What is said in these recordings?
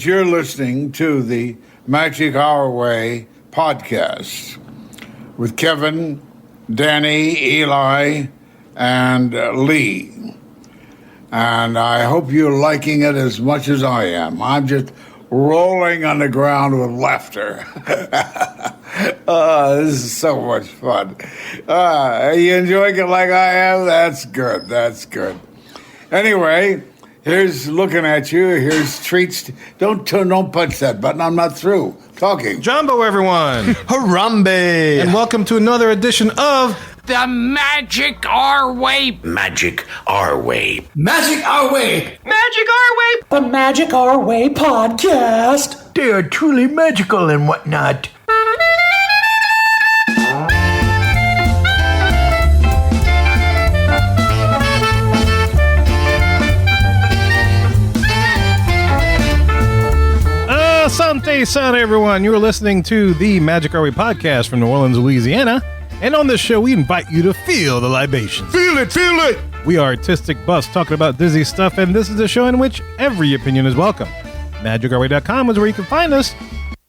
You're listening to the Magic Our Way podcast with Kevin, Danny, Eli, and Lee. And I hope you're liking it as much as I am. I'm just rolling on the ground with laughter. This is so much fun. Are you enjoying it like I am? That's good. That's good. Anyway, here's looking at you. Here's treats. Don't punch that button. I'm not through talking. Jumbo, everyone. Harambe. And welcome to another edition of The Magic Our Way. Magic Our Way. Magic Our Way. Magic Our Way. The Magic Our Way podcast. They are truly magical and whatnot. Asante San, everyone. You're listening to the Magic Our Way podcast from New Orleans, Louisiana. And on this show, we invite you to feel the libations. Feel it, feel it. We are artistic buffs talking about Disney stuff, and this is a show in which every opinion is welcome. MagicOurWay.com is where you can find us.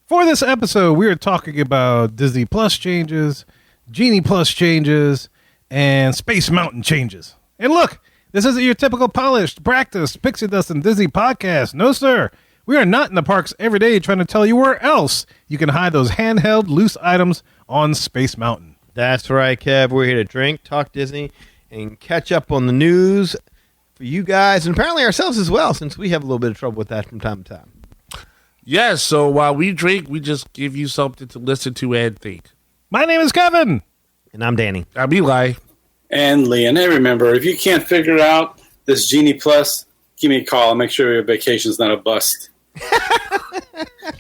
For this episode, we are talking about Disney Plus changes, Genie Plus changes, and Space Mountain changes. And look, this isn't your typical polished, practiced, pixie dust and Disney podcast. No, sir. We are not in the parks every day trying to tell you where else you can hide those handheld, loose items on Space Mountain. That's right, Kev. We're here to drink, talk Disney, and catch up on the news for you guys, and apparently ourselves as well, since we have a little bit of trouble with that from time to time. Yes, so while we drink, we just give you something to listen to and think. My name is Kevin. And I'm Danny. I'm Eli. And Lee. And remember, if you can't figure out this Genie Plus, give me a call. I'll make sure your vacation's not a bust.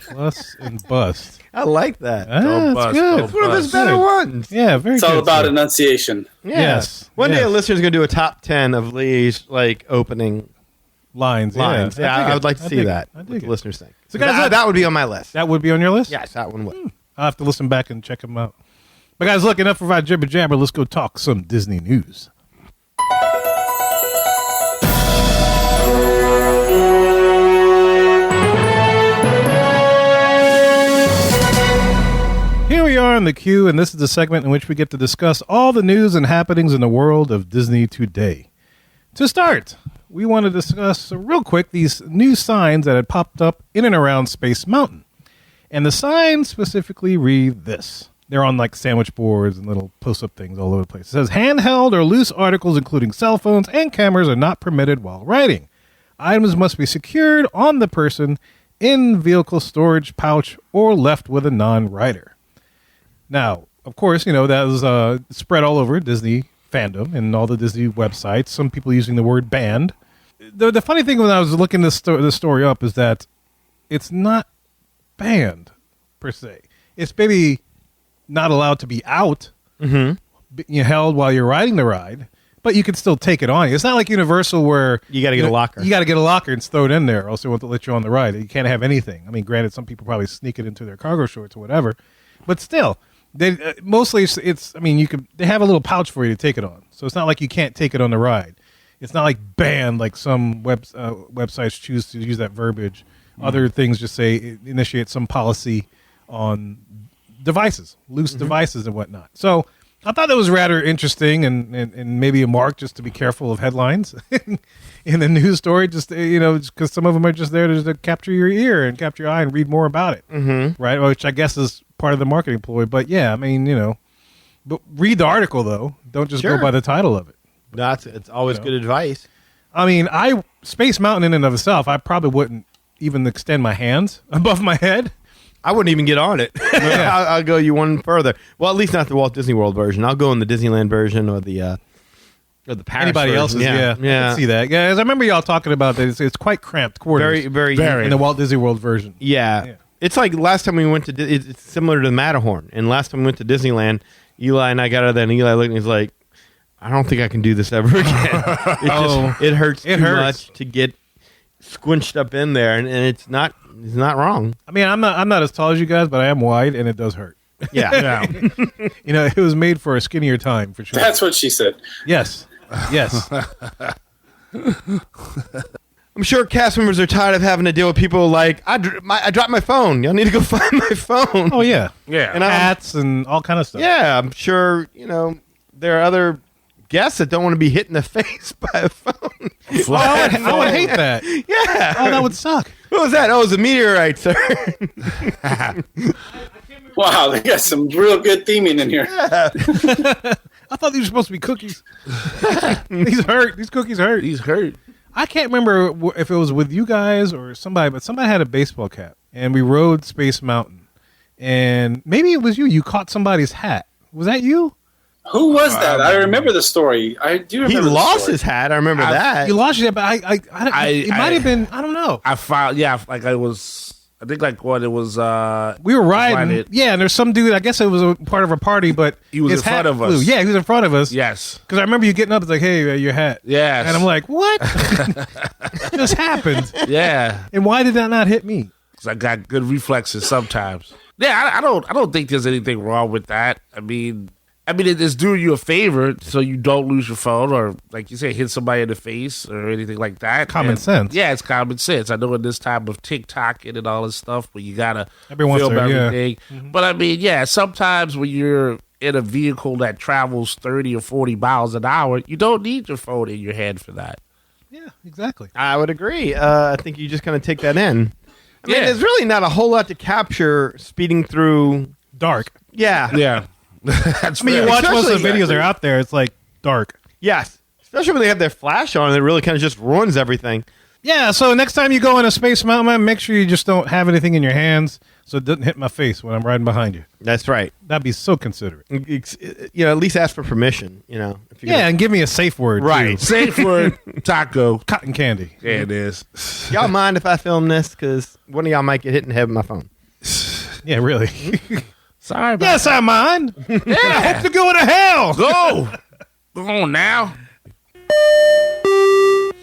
Plus and bust. I like that. That's bust, good. It's one of his better ones. Yeah, very It's good. all about sir. enunciation. Yeah. Yes. One day Yes. a listener's going to do a top 10 of Lee's lines. opening lines. Yeah, Yeah, dig I would like to I see dig that. I What dig the it. listeners think. So guys, that would be on my list. That would be on your list? Yes, that one would. I'll have to listen back and check them out. But guys, look, enough of our jibber jabber. Let's go talk some Disney news. Here we are in the queue, and this is the segment in which we get to discuss all the news and happenings in the world of Disney today. To start, we want to discuss real quick these new signs that had popped up in and around Space Mountain. And the signs specifically read this. They're on like sandwich boards and little post-up things all over the place. It says, handheld or loose articles, including cell phones and cameras, are not permitted while riding. Items must be secured on the person in vehicle storage pouch or left with a non-rider. Now, of course, you know, that was spread all over Disney fandom and all the Disney websites. Some people using the word banned. The funny thing when I was looking this story up is that it's not banned, per se. It's maybe not allowed to be out, held while you're riding the ride, but you can still take it on you. It's not like Universal where You got to get a locker. You got to get a locker and throw it in there, or else they won't let you on the ride. You can't have anything. I mean, granted, some people probably sneak it into their cargo shorts or whatever, but still, they mostly it's. I mean, they have a little pouch for you to take it on, so it's not like you can't take it on the ride. It's not like banned, like some websites choose to use that verbiage. Other things just say initiate some policy on devices, loose devices and whatnot. So I thought that was rather interesting and maybe a mark just to be careful of headlines in the news story, just, because some of them are just there to capture your ear and capture your eye and read more about it, right? Which I guess is part of the marketing ploy. But yeah, I mean, but read the article though. Don't just go by the title of it. It's always good advice. I mean, Space Mountain in and of itself, I probably wouldn't even extend my hands above my head. I wouldn't even get on it. I'll go you one further. Well, at least not the Walt Disney World version. I'll go in the Disneyland version or the Paris Anybody version. else's, yeah. I can see that. Yeah, I remember y'all talking about that. It's quite cramped quarters. Very in the Walt Disney World version. Yeah. It's like last time we went to, it's similar to the Matterhorn. And last time we went to Disneyland, Eli and I got out of there, and Eli looked and he's like, I don't think I can do this ever again. It hurts too much to get squinched up in there, and it's not wrong. I mean, I'm not as tall as you guys, but I am wide, and it does hurt. Yeah. It was made for a skinnier time, for sure. That's what she said. Yes. I'm sure cast members are tired of having to deal with people like, I dropped my phone. Y'all need to go find my phone. Oh, yeah. Yeah. And Hats and all kind of stuff. yeah, I'm sure, there are other guests that don't want to be hit in the face by a phone. I would hate that. Yeah. Oh, that would suck. What was that? Oh, it was a meteorite, sir. Wow, they got some real good theming in here. I thought these were supposed to be cookies. These hurt. These cookies hurt. He's hurt. I can't remember if it was with you guys or somebody, but somebody had a baseball cap, and we rode Space Mountain. And maybe it was you. You caught somebody's hat. Was that you? Who was that? I remember the story. I do He remember lost his hat. I remember that. You lost it, but it might have been, I don't know. I found, I think like what it was. We were riding. Riding. Yeah, and there's some dude, I guess it was a part of a party, but He was his in front hat of us. flew. Yeah, he was in front of us. Yes. Because I remember you getting up, it's like, hey, your hat. Yes. And I'm like, what? Just happened. Yeah. And why did that not hit me? 'Cause I got good reflexes sometimes. Yeah, I don't think there's anything wrong with that. I mean, it's doing you a favor so you don't lose your phone or, like you say, hit somebody in the face or anything like that. Common sense. Yeah, it's common sense. I know in this time of TikTok and all this stuff where you gotta Every once film in a while, yeah. everything. But I mean, yeah, sometimes when you're in a vehicle that travels 30 or 40 miles an hour, you don't need your phone in your hand for that. Yeah, exactly. I would agree. I think you just kind of take that in. I mean, Yeah. there's really not a whole lot to capture speeding through. Dark. Yeah. Yeah. That's I mean, you fair. watch most of the Especially- videos that are out there, it's like dark. Yes. Especially when they have their flash on, it really kind of just ruins everything. Yeah, so next time you go on a Space Mountain, make sure you just don't have anything in your hands so it doesn't hit my face when I'm riding behind you. That's right. That'd be so considerate. At least ask for permission, If you're Yeah, and give me a safe word. Right. too. Safe word, taco. Cotton candy. Yeah, it is. Y'all mind if I film this? Because one of y'all might get hit in the head with my phone. Yeah, really. Sorry about Yes, I mind. Yeah. I hope to go to hell. Go. Go on now.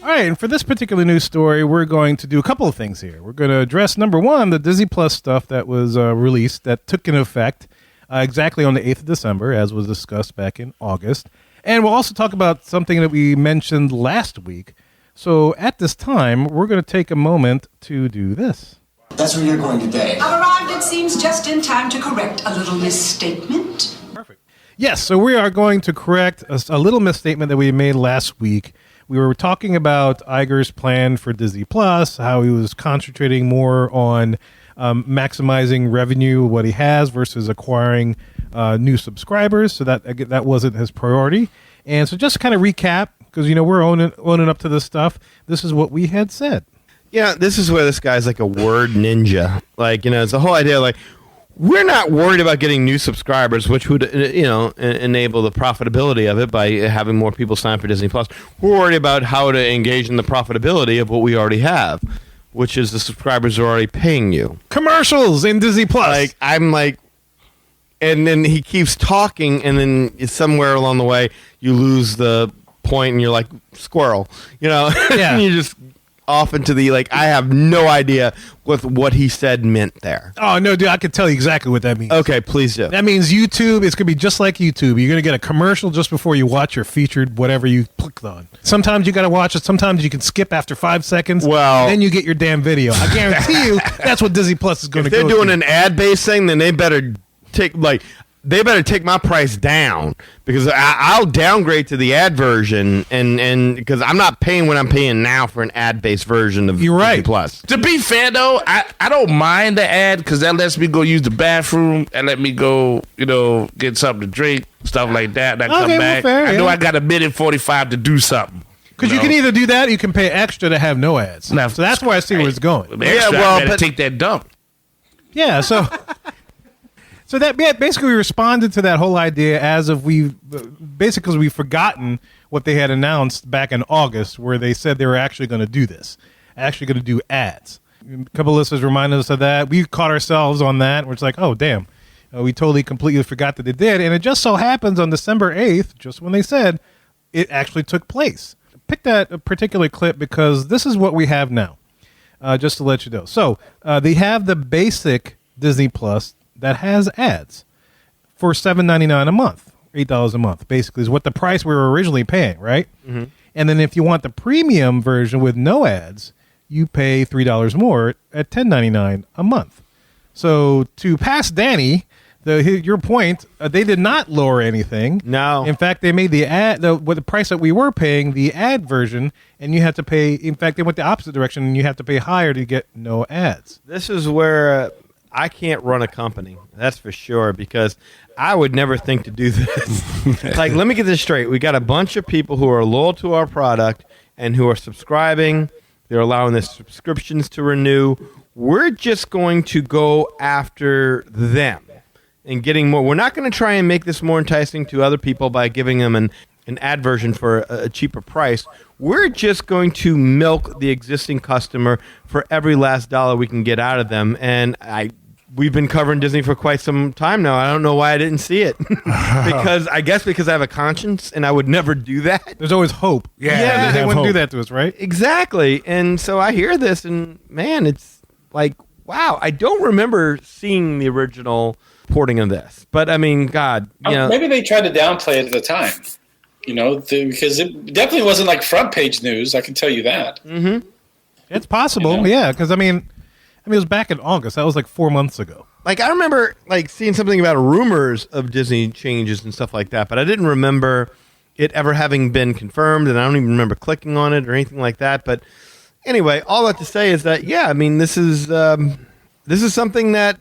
All right, and for this particular news story, we're going to do a couple of things here. We're going to address, number one, the Disney Plus stuff that was released that took into effect exactly on the 8th of December, as was discussed back in August. And we'll also talk about something that we mentioned last week. So at this time, we're going to take a moment to do this. That's where you're going today. I've arrived, it seems, just in time to correct a little misstatement. Perfect. Yes, so we are going to correct a little misstatement that we made last week. We were talking about Iger's plan for Disney Plus, how he was concentrating more on maximizing revenue, what he has, versus acquiring new subscribers. So that wasn't his priority. And so just to kind of recap, because we're owning up to this stuff. This is what we had said. Yeah, this is where this guy's like a word ninja. Like, it's the whole idea like, we're not worried about getting new subscribers, which would, enable the profitability of it by having more people sign up for Disney Plus. We're worried about how to engage in the profitability of what we already have, which is the subscribers are already paying you. Commercials in Disney Plus. And then he keeps talking, and then somewhere along the way, you lose the point, and you're like, squirrel, Yeah. and you just off into the, I have no idea what he said meant there. Oh, no, dude, I can tell you exactly what that means. Okay, please do. That means YouTube, it's going to be just like YouTube. You're going to get a commercial just before you watch your featured whatever you clicked on. Sometimes you got to watch it. Sometimes you can skip after 5 seconds. Well- then you get your damn video. I guarantee you that's what Disney Plus is going to If go they're doing to. an ad-based thing, then they better take my price down, because I'll downgrade to the ad version, and because I'm not paying what I'm paying now for an ad-based version of You're right. Disney Plus. To be fair, though, I don't mind the ad because that lets me go use the bathroom and let me go, get something to drink, stuff like that. And I come Okay, well, back. fair, I know yeah. I got a minute 45 to do something. Because you can either do that or you can pay extra to have no ads. Now, So that's where I see where it's going. Extra, well, I better but- take that dump. Yeah, so that basically we responded to that whole idea as if we've forgotten what they had announced back in August, where they said they were actually going to do this, actually going to do ads. A couple of listeners reminded us of that. We caught ourselves on that. We're just like, oh damn, we totally completely forgot that they did, and it just so happens on December 8th, just when they said it actually took place. Pick that particular clip because this is what we have now. Just to let you know. So they have the basic Disney Plus that has ads for $7.99 a month, $8 a month, basically is what the price we were originally paying, right? Mm-hmm. And then if you want the premium version with no ads, you pay $3 more at $10.99 a month. So to pass Danny, your point, they did not lower anything. No. In fact, they made the price that we were paying, the ad version, and you had to pay. In fact, they went the opposite direction, and you have to pay higher to get no ads. This is where I can't run a company. That's for sure, because I would never think to do this. Like, let me get this straight. We got a bunch of people who are loyal to our product and who are subscribing. They're allowing their subscriptions to renew. We're just going to go after them and getting more. We're not going to try and make this more enticing to other people by giving them an ad version for a cheaper price. We're just going to milk the existing customer for every last dollar we can get out of them. And we've been covering Disney for quite some time now. I don't know why I didn't see it. because I have a conscience and I would never do that. There's always hope. Yeah, they wouldn't do that to us, right? Exactly. And so I hear this and man, it's like, wow, I don't remember seeing the original porting of this. But I mean, God, maybe they tried to downplay it at the time. Because it definitely wasn't like front page news. I can tell you that. Mm-hmm. It's possible, yeah. Because I mean, it was back in August. That was like 4 months ago. Like I remember like seeing something about rumors of Disney changes and stuff like that, but I didn't remember it ever having been confirmed, and I don't even remember clicking on it or anything like that. But anyway, all that to say is that yeah, I mean this is something that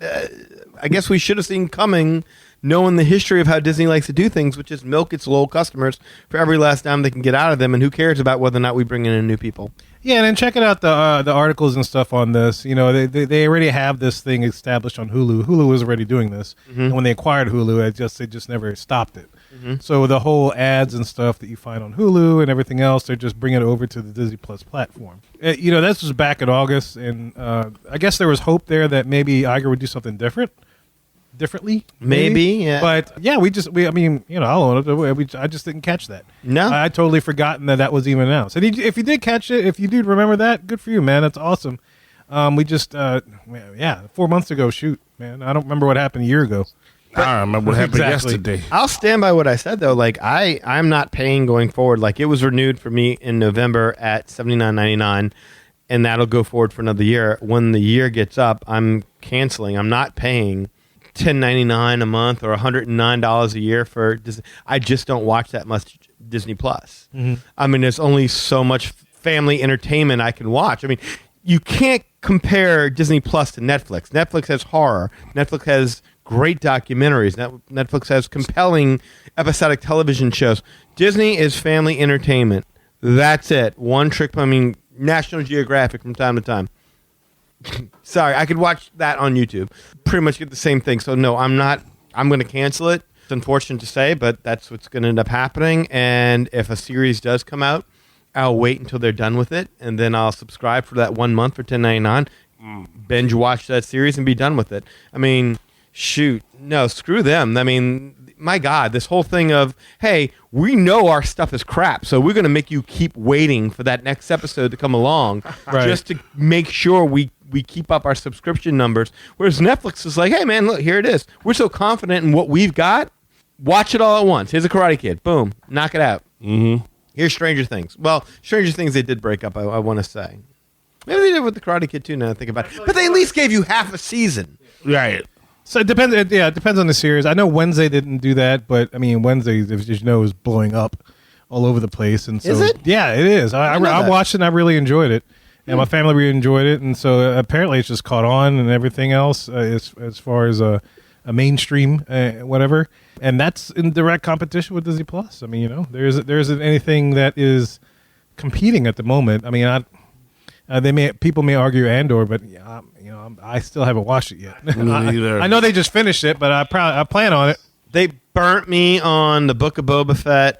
I guess we should have seen coming, knowing the history of how Disney likes to do things, which is milk its loyal customers for every last dime they can get out of them, and who cares about whether or not we bring in new people. Yeah, and then checking out the articles and stuff on this, they already have this thing established on Hulu. Hulu was already doing this, and when they acquired Hulu, they just never stopped it. Mm-hmm. So the whole ads and stuff that you find on Hulu and everything else, they're just bringing it over to the Disney Plus platform. This was back in August, and I guess there was hope there that maybe Iger would do something differently, maybe, yeah. But yeah, I'll own it. I just didn't catch that. No, I totally forgotten that was even announced. And if you did catch it, if you do remember that, good for you, man. That's awesome. We just 4 months ago. Shoot, man, I don't remember what happened a year ago. I don't remember what happened yesterday. I'll stand by what I said though. Like I'm not paying going forward. Like it was renewed for me in November at $79.99, and that'll go forward for another year. When the year gets up, I'm canceling. I'm not paying $10.99 a month or $109 a year for Disney. I just don't watch that much Disney Plus. Mm-hmm. I mean, there's only so much family entertainment I can watch. I mean, you can't compare Disney Plus to Netflix. Netflix has horror. Netflix has great documentaries. Netflix has compelling episodic television shows. Disney is family entertainment. That's it. One trick. I mean, National Geographic from time to time. Sorry, I could watch that on YouTube. Pretty much get the same thing. So no, I'm not. I'm going to cancel it. It's unfortunate to say, but that's what's going to end up happening. And if a series does come out, I'll wait until they're done with it, and then I'll subscribe for that 1 month for $10.99, binge watch that series, and be done with it. I mean, shoot, no, screw them. I mean, my God, this whole thing of, hey, we know our stuff is crap, so we're going to make you keep waiting for that next episode to come along just to make sure we keep up our subscription numbers. Whereas Netflix is like, hey, man, look, here it is. We're so confident in what we've got. Watch it all at once. Here's a Karate Kid. Boom. Knock it out. Mm-hmm. Here's Stranger Things. Well, Stranger Things, they did break up, I want to say. Maybe they did with the Karate Kid, too, now I think about it. But they at least gave you half a season. Right. So it depends. Yeah, it depends on the series. I know Wednesday didn't do that, but I mean, Wednesday, as you know, is blowing up all over the place. And so, is it? Yeah, it is. I watched it and I really enjoyed it. And my family really enjoyed it. And so apparently it's just caught on and everything else as far as a mainstream, whatever. And that's in direct competition with Disney Plus. I mean, there isn't anything that is competing at the moment. I mean, people may argue Andor, but I still haven't watched it yet. I know they just finished it, but I plan on it. They burnt me on the Book of Boba Fett.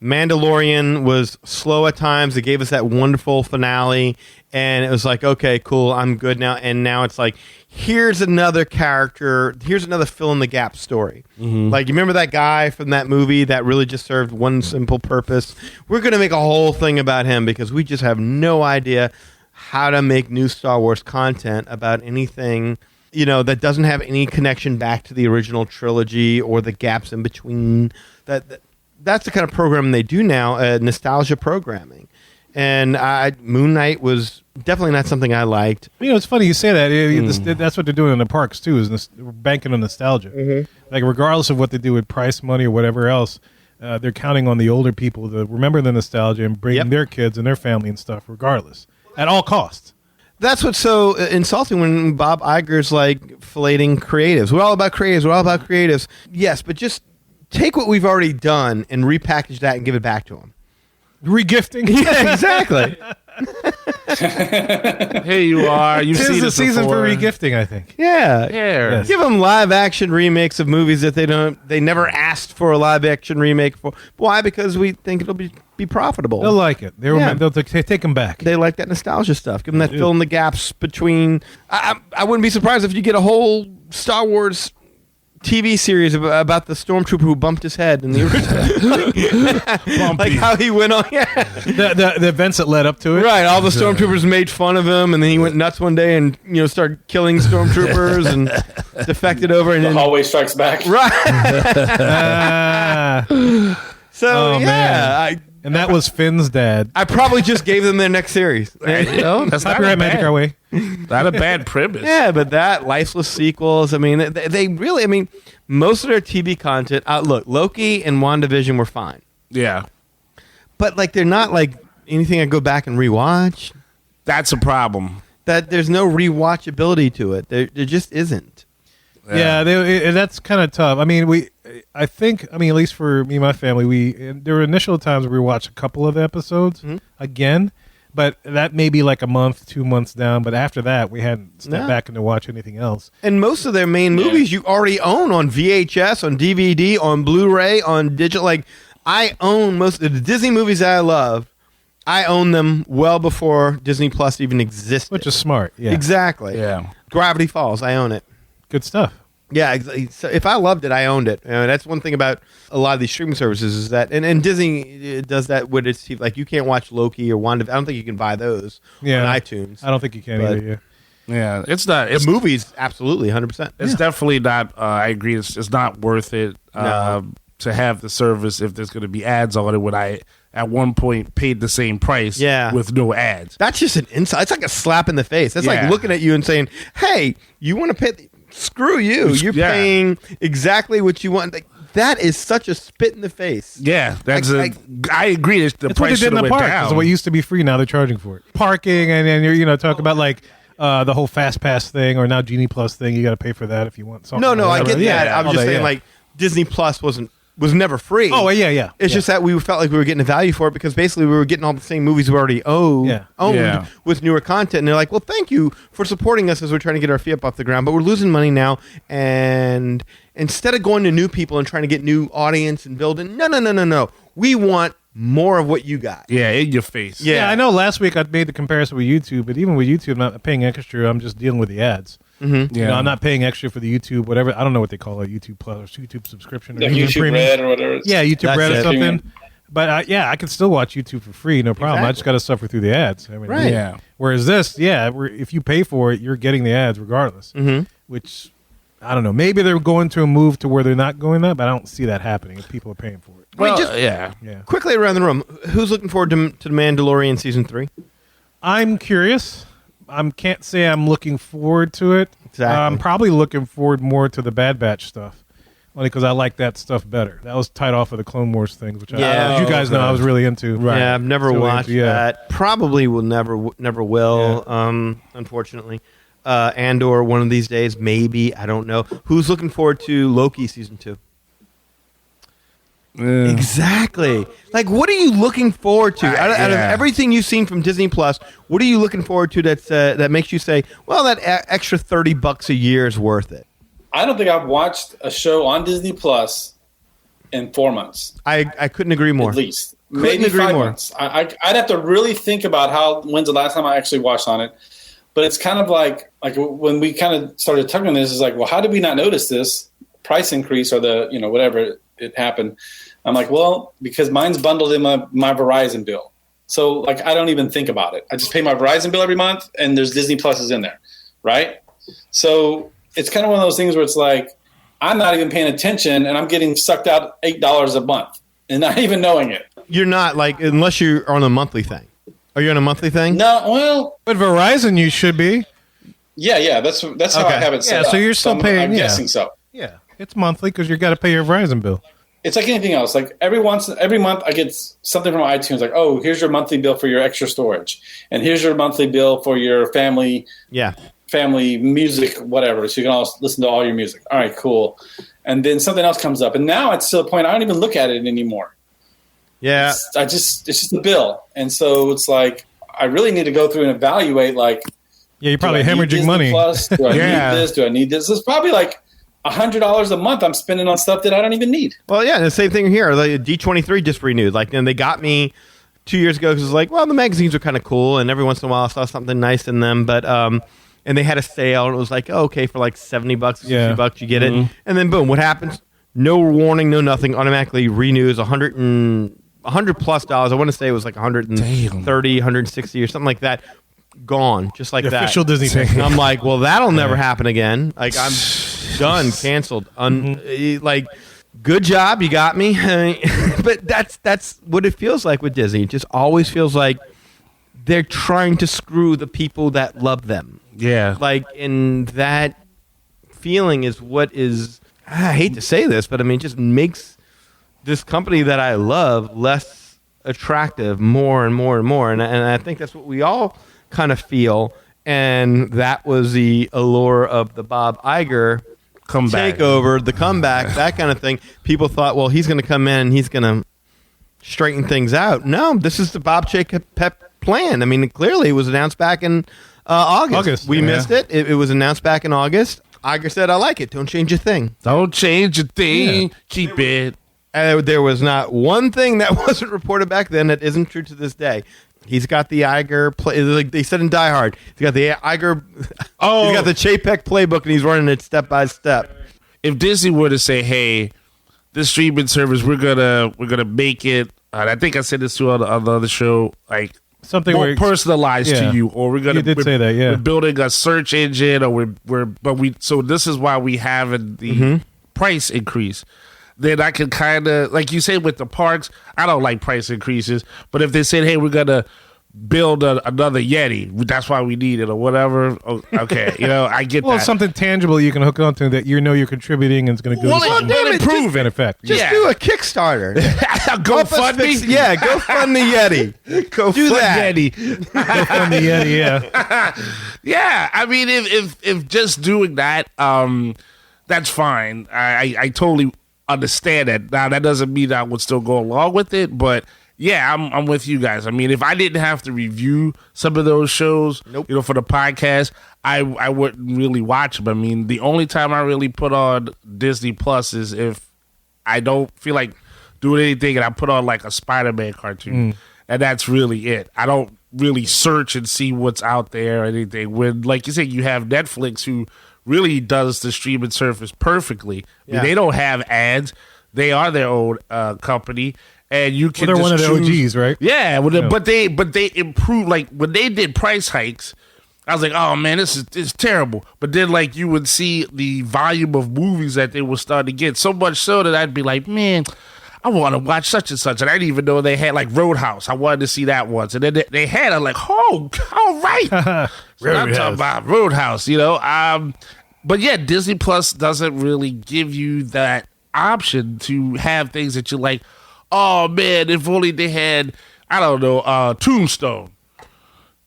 Mandalorian was slow at times. They gave us that wonderful finale, and it was like, okay, cool, I'm good now. And now it's like, here's another character, here's another fill-in-the-gap story. Mm-hmm. Like, you remember that guy from that movie that really just served one simple purpose? We're going to make a whole thing about him because we just have no idea how to make new Star Wars content about anything, that doesn't have any connection back to the original trilogy or the gaps in between. That's the kind of program they do now, nostalgia programming. And Moon Knight was definitely not something I liked. It's funny you say that. That's what they're doing in the parks too, is banking on nostalgia. Like regardless of what they do with price money or whatever else, they're counting on the older people to remember the nostalgia and bring their kids and their family and stuff regardless, at all costs. That's what's so insulting when Bob Iger's like filleting creatives. We're all about creatives. We're all about creatives. Yes, but just take what we've already done and repackage that and give it back to them. Regifting? Yeah, exactly. Here you are. You've seen the it season before. for regifting, I think. Yeah. Yes. Give them live action remakes of movies that they never asked for a live action remake for. Why? Because we think it'll be profitable. They'll like it. They'll take them back. They like that nostalgia stuff. Give them that fill in the gaps between. I wouldn't be surprised if you get a whole Star Wars TV series about the stormtrooper who bumped his head in the original. Like how he went on. The events that led up to it. Right. All the stormtroopers made fun of him, and then he went nuts one day and started killing stormtroopers and defected over. And The then hallway strikes back. right. So man. And that was Finn's dad. I probably just gave them their next series. That's not Copyright Magic Our Way. Not a bad premise. Yeah, but that lifeless sequels. I mean, they really. I mean, most of their TV content. Look, Loki and WandaVision were fine. Yeah. But like, they're not like anything I go back and rewatch. That's a problem. That there's no rewatchability to it. There just isn't. Yeah, that's kind of tough. I mean, I think, at least for me and my family, there were initial times where we watched a couple of the episodes again, but that may be like a month, 2 months down. But after that, we hadn't stepped back into watch anything else. And most of their main movies you already own on VHS, on DVD, on Blu-ray, on digital. Like, I own most of the Disney movies that I love. I own them well before Disney Plus even existed. Which is smart, yeah. Exactly. Yeah. Gravity Falls, I own it. Good stuff. Yeah, so if I loved it, I owned it. That's one thing about a lot of these streaming services is that, and Disney does that with its TV. Like, you can't watch Loki or Wanda. I don't think you can buy those on iTunes. I don't think you can either. Yeah, it's not. It's the movies, absolutely, 100%. It's definitely not. I agree. It's not worth it to have the service if there's going to be ads on it. When I at one point paid the same price, with no ads. That's just an insult. It's like a slap in the face. That's like looking at you and saying, "Hey, you want to pay? Screw you! You're paying exactly what you want." Like, that is such a spit in the face. Yeah, I agree. The that's price what they did in the park. down. It's what used to be free. Now they're charging for it. Parking, and then you're talk about like the whole Fast Pass thing, or now Genie Plus thing. You got to pay for that if you want something. No, I get that. I'm just saying, like, Disney Plus was never free. Oh, yeah. It's just that we felt like we were getting a value for it because basically we were getting all the same movies we already owned with newer content. And they're like, well, thank you for supporting us as we're trying to get our feet up off the ground, but we're losing money now. And instead of going to new people and trying to get new audience and building, no. We want more of what you got. Yeah, in your face. Yeah, I know last week I made the comparison with YouTube, but even with YouTube, I'm not paying extra. I'm just dealing with the ads. Mm-hmm. Yeah, I'm not paying extra for the YouTube, whatever. I don't know what they call it, YouTube Plus or YouTube subscription. Or YouTube Premium. Red or whatever. Yeah, YouTube Red or something. Premium. But I can still watch YouTube for free, no problem. Exactly. I just got to suffer through the ads. Right. Yeah. Whereas this, if you pay for it, you're getting the ads regardless. Mm-hmm. Which, I don't know. Maybe they're going to a move to where they're not going that, but I don't see that happening if people are paying for it. Well, Yeah. Quickly around the room, who's looking forward to The Mandalorian Season 3? I'm curious. I can't say I'm looking forward to it. Exactly. I'm probably looking forward more to the Bad Batch stuff. Only because I like that stuff better. That was tied off of the Clone Wars things, which as you guys know, I was really into. Right. Yeah, I've never watched that. Probably will never will. Unfortunately, and/or one of these days, maybe. I don't know. Who's looking forward to Loki Season 2? Exactly. Like, what are you looking forward to out of everything you've seen from Disney Plus? What are you looking forward to that makes you say, "Well, that extra $30 a year is worth it"? I don't think I've watched a show on Disney Plus in 4 months. I couldn't agree more. At least. Maybe 5 months. I'd have to really think about when's the last time I actually watched on it. But it's kind of like when we kind of started talking on this, it's like, well, how did we not notice this price increase or the, whatever it happened? I'm like, well, because mine's bundled in my Verizon bill. So, like, I don't even think about it. I just pay my Verizon bill every month, and there's Disney Pluses in there, right? So it's kind of one of those things where it's like, I'm not even paying attention, and I'm getting sucked out $8 a month and not even knowing it. You're not, like, unless you're on a monthly thing. Are you on a monthly thing? No, well, But Verizon, you should be. yeah. That's how I have it set Yeah, up. so you're still paying. I'm yeah. guessing so. Yeah, it's monthly because you got to pay your Verizon bill. It's like anything else. Like every month I get something from iTunes. Like, oh, here's your monthly bill for your extra storage, and here's your monthly bill for your family music, whatever. So you can all listen to all your music. All right, cool. And then something else comes up, and now it's to the point I don't even look at it anymore. Yeah, it's just a bill, and so it's like I really need to go through and evaluate. Like, yeah, you're probably hemorrhaging money. Plus, do I need this? Do I need this? It's probably like $100 a month I'm spending on stuff that I don't even need. Well, yeah, the same thing here. Like D23 just renewed. Like, and they got me 2 years ago because it's like, well, the magazines are kind of cool, and every once in a while I saw something nice in them. But and they had a sale, and it was like, oh, okay, for like $70, $60, you get it. And then boom, what happens? No warning, no nothing. Automatically renews $100+ I want to say it was like 130, 160 or something like that. Gone, just like that. Official Disney thing. And I'm like, well, that'll never happen again. Like, I'm done, canceled. Like, good job, you got me. But that's what it feels like with Disney. It just always feels like they're trying to screw the people that love them. Yeah. Like, and that feeling is what is, I hate to say this, but I mean, it just makes this company that I love less attractive more and more and more. And I think that's what we all kind of feel, and that was the allure of the Bob Iger takeover, the comeback, that kind of thing. People thought, well, he's going to come in and he's going to straighten things out. No, this is the Bob Chapek plan. I mean, clearly it was announced back in August. We missed it. It was announced back in August. Iger said, I like it. Don't change a thing. Don't change a thing. Yeah. Keep it. And there was not one thing that wasn't reported back then that isn't true to this day. He's got the Iger play, like they said in Die Hard. He's got the Iger. He's got the Chapek playbook, and he's running it step by step. If Disney were to say, "Hey, this streaming service, we're gonna make it," I think I said this to on the other show, like something more personalized to you, or you did say that, yeah. We're building a search engine, or so this is why we have the price increase. Then I can kind of, like you say with the parks, I don't like price increases. But if they said, hey, we're going to build another Yeti, that's why we need it or whatever, okay, I get that. Well, something tangible you can hook onto that you're going and it's going to go to improve in effect. Just do a Kickstarter. Go fund me? Yeah, go fund the Yeti. Go do that. Yeti. Go fund the Yeti, yeah. Yeah, I mean, if just doing that, that's fine. I totally understand that. Now that doesn't mean I would still go along with it, but yeah, I'm with you guys. I mean, if I didn't have to review some of those shows, for the podcast, I wouldn't really watch them. I mean, the only time I really put on Disney Plus is if I don't feel like doing anything and I put on like a Spider-Man cartoon, and that's really it. I don't really search and see what's out there or anything. When, like you said, you have Netflix who really does the streaming service perfectly. I mean, they don't have ads. They are their own company, and you can. They're one of the choose. OGs, right? Yeah, but they improve. Like when they did price hikes, I was like, oh man, this is terrible. But then like you would see the volume of movies that they were starting to get, so much so that I'd be like, man, I want to watch such and such. And I didn't even know they had like Roadhouse. I wanted to see that once. And then they had it like, oh, all right. So I'm talking about Roadhouse, But yeah, Disney Plus doesn't really give you that option to have things that you're like, oh man, if only they had, I don't know, Tombstone,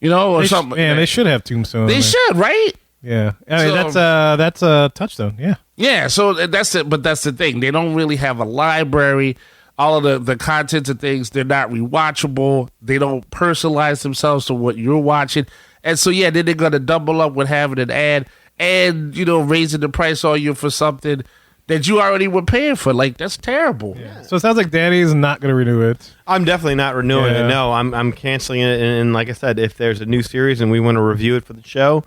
or something. They should have Tombstone. They should, right? Yeah, I mean that's a Touchstone. Yeah, yeah. So that's it. But that's the thing; they don't really have a library. All of the contents and things, they're not rewatchable. They don't personalize themselves to what you're watching, and so yeah, then they're gonna double up with having an ad and raising the price on you for something that you already were paying for. Like that's terrible. Yeah. So it sounds like Danny's not going to renew it. I'm definitely not renewing it. No, I'm canceling it. And like I said, if there's a new series and we want to review it for the show.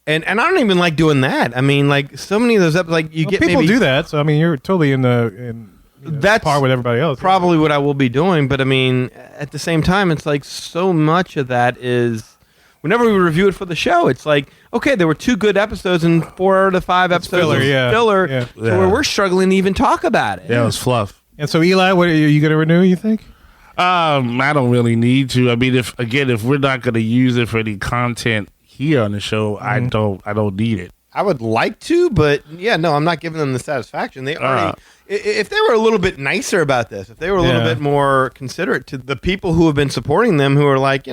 And I don't even like doing that. I mean, like so many of those episodes, like you get people do that. So I mean, you're totally that's par with everybody else. Probably what I will be doing. But I mean, at the same time, it's like so much of that is whenever we review it for the show, it's like, okay, there were 2 good episodes and 4 out of 5 episodes filler. Yeah. So where we're struggling to even talk about it. Yeah, it was fluff. And so Eli, what are you going to renew? You think? I don't really need to. I mean, if we're not going to use it for any content here on the show, I don't need it. I would like to, but yeah, no, I'm not giving them the satisfaction. They already, if they were a little bit nicer about this, if they were a little bit more considerate to the people who have been supporting them, who are like,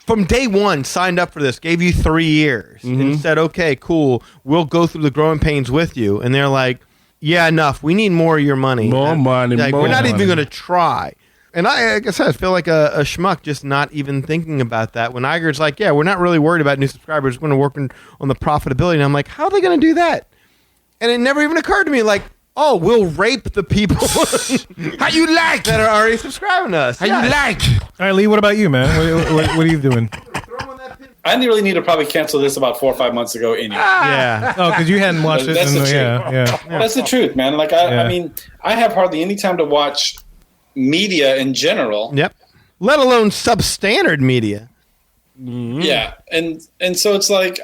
from day one, signed up for this, gave you 3 years, and said, okay, cool, we'll go through the growing pains with you. And they're like, yeah, enough. We need more of your money. More money. We're not even going to try. And like I said, I feel like a schmuck just not even thinking about that. When Iger's like, yeah, we're not really worried about new subscribers. We're going to work on the profitability. And I'm like, how are they going to do that? And it never even occurred to me, like, oh, we'll rape the people How you like that are already subscribing to us. How you like? All right, Lee, what about you, man? What are you doing? I really need to probably cancel this about 4 or 5 months ago anyway. Yeah. Oh, because you hadn't watched it. That's the truth. Yeah. That's the truth, man. Like, I mean, I have hardly any time to watch media in general. Yep. Let alone substandard media. Yeah, and so it's like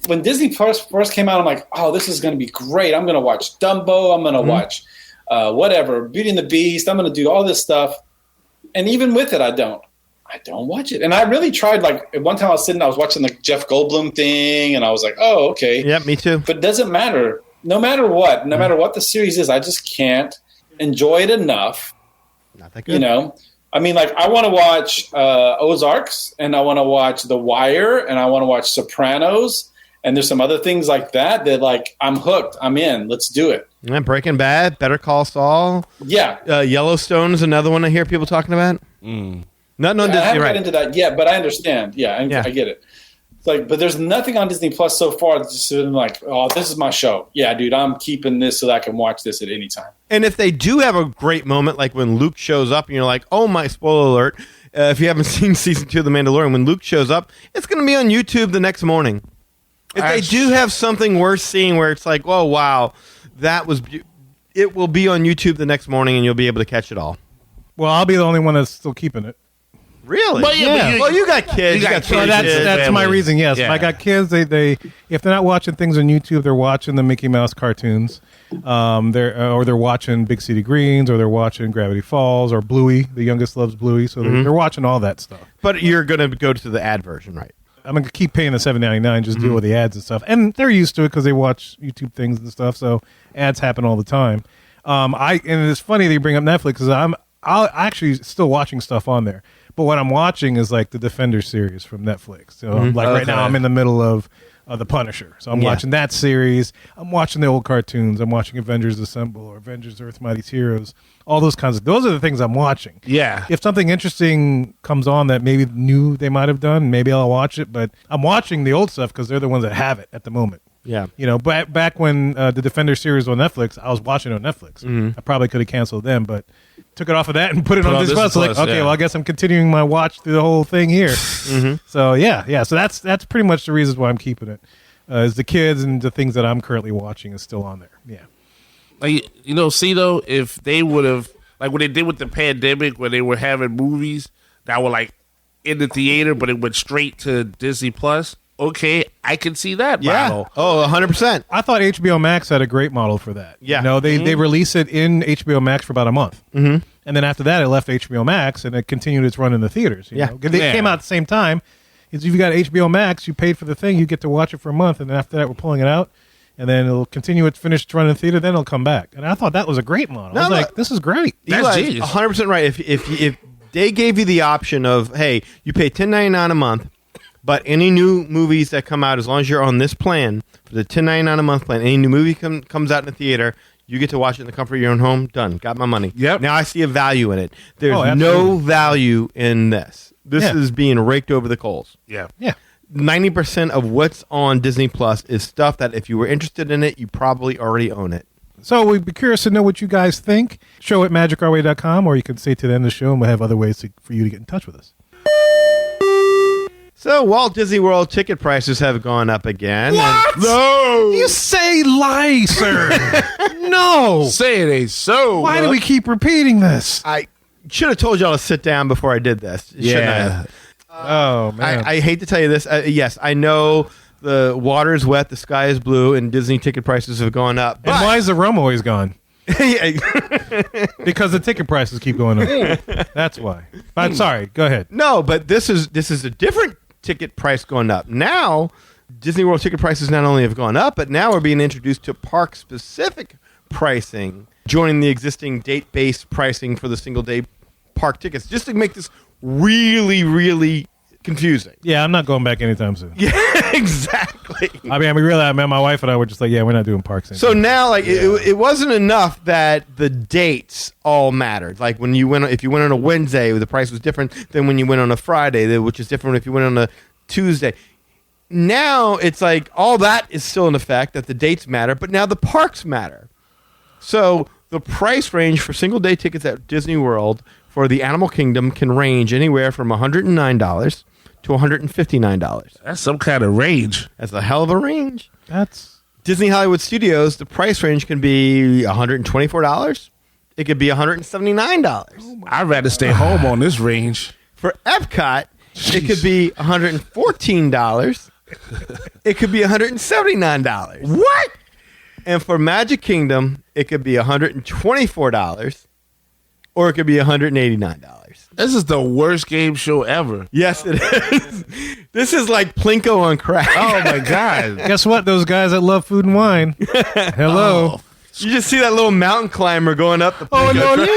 when Disney first came out, I'm like, oh, this is going to be great. I'm going to watch Dumbo. I'm going to watch whatever, Beauty and the Beast. I'm going to do all this stuff, and even with it, I don't watch it. And I really tried. Like at one time, I was watching the Jeff Goldblum thing, and I was like, oh, okay, yeah, me too. But it doesn't matter. No matter what the series is, I just can't enjoy it enough. Not that good. I mean, like, I want to watch Ozarks, and I want to watch The Wire, and I want to watch Sopranos, and there's some other things like that, like, I'm hooked. I'm in. Let's do it. Yeah, Breaking Bad, Better Call Saul. Yeah. Yellowstone is another one I hear people talking about. No, I haven't right. got into that yet, but I understand. Yeah, I get it. It's like, but there's nothing on Disney Plus so far that's just been like, oh, this is my show. Yeah, dude, I'm keeping this so that I can watch this at any time. And if they do have a great moment, like when Luke shows up and you're like, oh my, spoiler alert, if you haven't seen season 2 of The Mandalorian, when Luke shows up, it's going to be on YouTube the next morning. If they do have something worth seeing where it's like, oh, wow, it will be on YouTube the next morning and you'll be able to catch it all. Well, I'll be the only one that's still keeping it. Really? But Well, you got kids. You got So that's my reason. Yes, if I got kids. They if they're not watching things on YouTube, they're watching the Mickey Mouse cartoons. They're watching Big City Greens, or they're watching Gravity Falls, or Bluey. The youngest loves Bluey, so they're watching all that stuff. But you're going to go to the ad version, right? I'm going to keep paying the $7.99, just deal with the ads and stuff. And they're used to it because they watch YouTube things and stuff. So ads happen all the time. And it's funny that you bring up Netflix because I'm actually still watching stuff on there. But what I'm watching is like the Defender series from Netflix. So right now I'm in the middle of The Punisher. So I'm watching that series. I'm watching the old cartoons. I'm watching Avengers Assemble or Avengers Earth Mightiest Heroes. All those those are the things I'm watching. Yeah. If something interesting comes on that maybe new they might have done, maybe I'll watch it. But I'm watching the old stuff because they're the ones that have it at the moment. Yeah. Back when the Defender series was on Netflix, I was watching it on Netflix. I probably could have canceled them, but took it off of that and put it on Disney Plus. Like, okay, well, I guess I'm continuing my watch through the whole thing here. So yeah. So that's pretty much the reasons why I'm keeping it. Is the kids and the things that I'm currently watching is still on there. Yeah. Like, see though, if they would have, like what they did with the pandemic, where they were having movies that were like in the theater, but it went straight to Disney Plus. Okay, I can see that model. Oh, 100%. I thought HBO Max had a great model for that. Yeah. They released it in HBO Max for about a month. And then after that, it left HBO Max and it continued its run in the theaters. You know? They came out at the same time. If you got HBO Max, you paid for the thing, you get to watch it for a month, and then after that, we're pulling it out. And then it'll continue its finished run in the theater, then it'll come back. And I thought that was a great model. I was like, this is great. That's genius. 100% right. If they gave you the option of, hey, you pay $10.99 a month, but any new movies that come out, as long as you're on this plan, for the $10.99 a month plan, any new movie comes out in the theater, you get to watch it in the comfort of your own home. Done. Got my money. Yep. Now I see a value in it. There's no value in this. This is being raked over the coals. Yeah. 90% of what's on Disney Plus is stuff that if you were interested in it, you probably already own it. So we'd be curious to know what you guys think. Show at magicourway.com, or you can stay to the end of the show, and we'll have other ways for you to get in touch with us. So Walt Disney World ticket prices have gone up again. What? No. You say lie, sir. No. Say it ain't so. Why do we keep repeating this? I should have told y'all to sit down before I did this. Shouldn't I have? Oh, man. I hate to tell you this. Yes, I know the water is wet, the sky is blue, and Disney ticket prices have gone up. And why is the rum always gone? Because the ticket prices keep going up. That's why. But sorry, go ahead. No, but this is a different ticket price going up. Now, Disney World ticket prices not only have gone up, but now we're being introduced to park-specific pricing, joining the existing date-based pricing for the single-day park tickets, just to make this really, really confusing. Yeah, I'm not going back anytime soon. Yeah, exactly. I mean, my wife and I were just like, yeah, we're not doing parks anymore. So now, like, it wasn't enough that the dates all mattered. Like, if you went on a Wednesday, the price was different than when you went on a Friday, which is different if you went on a Tuesday. Now it's like all that is still in effect, that the dates matter, but now the parks matter. So the price range for single day tickets at Disney World for the Animal Kingdom can range anywhere from $109 to $159. That's some kind of range. That's a hell of a range. That's Disney Hollywood Studios, the price range can be $124. It could be $179. I'd rather stay home on this range. For Epcot, it could be $114. It could be $179. What? And for Magic Kingdom, it could be $124, or it could be $189. This is the worst game show ever. Yes, it is. This is like Plinko on crack. Oh my God. guess what? Those guys that love food and wine. Hello. Oh. You just see that little mountain climber going up the Plinko Leo.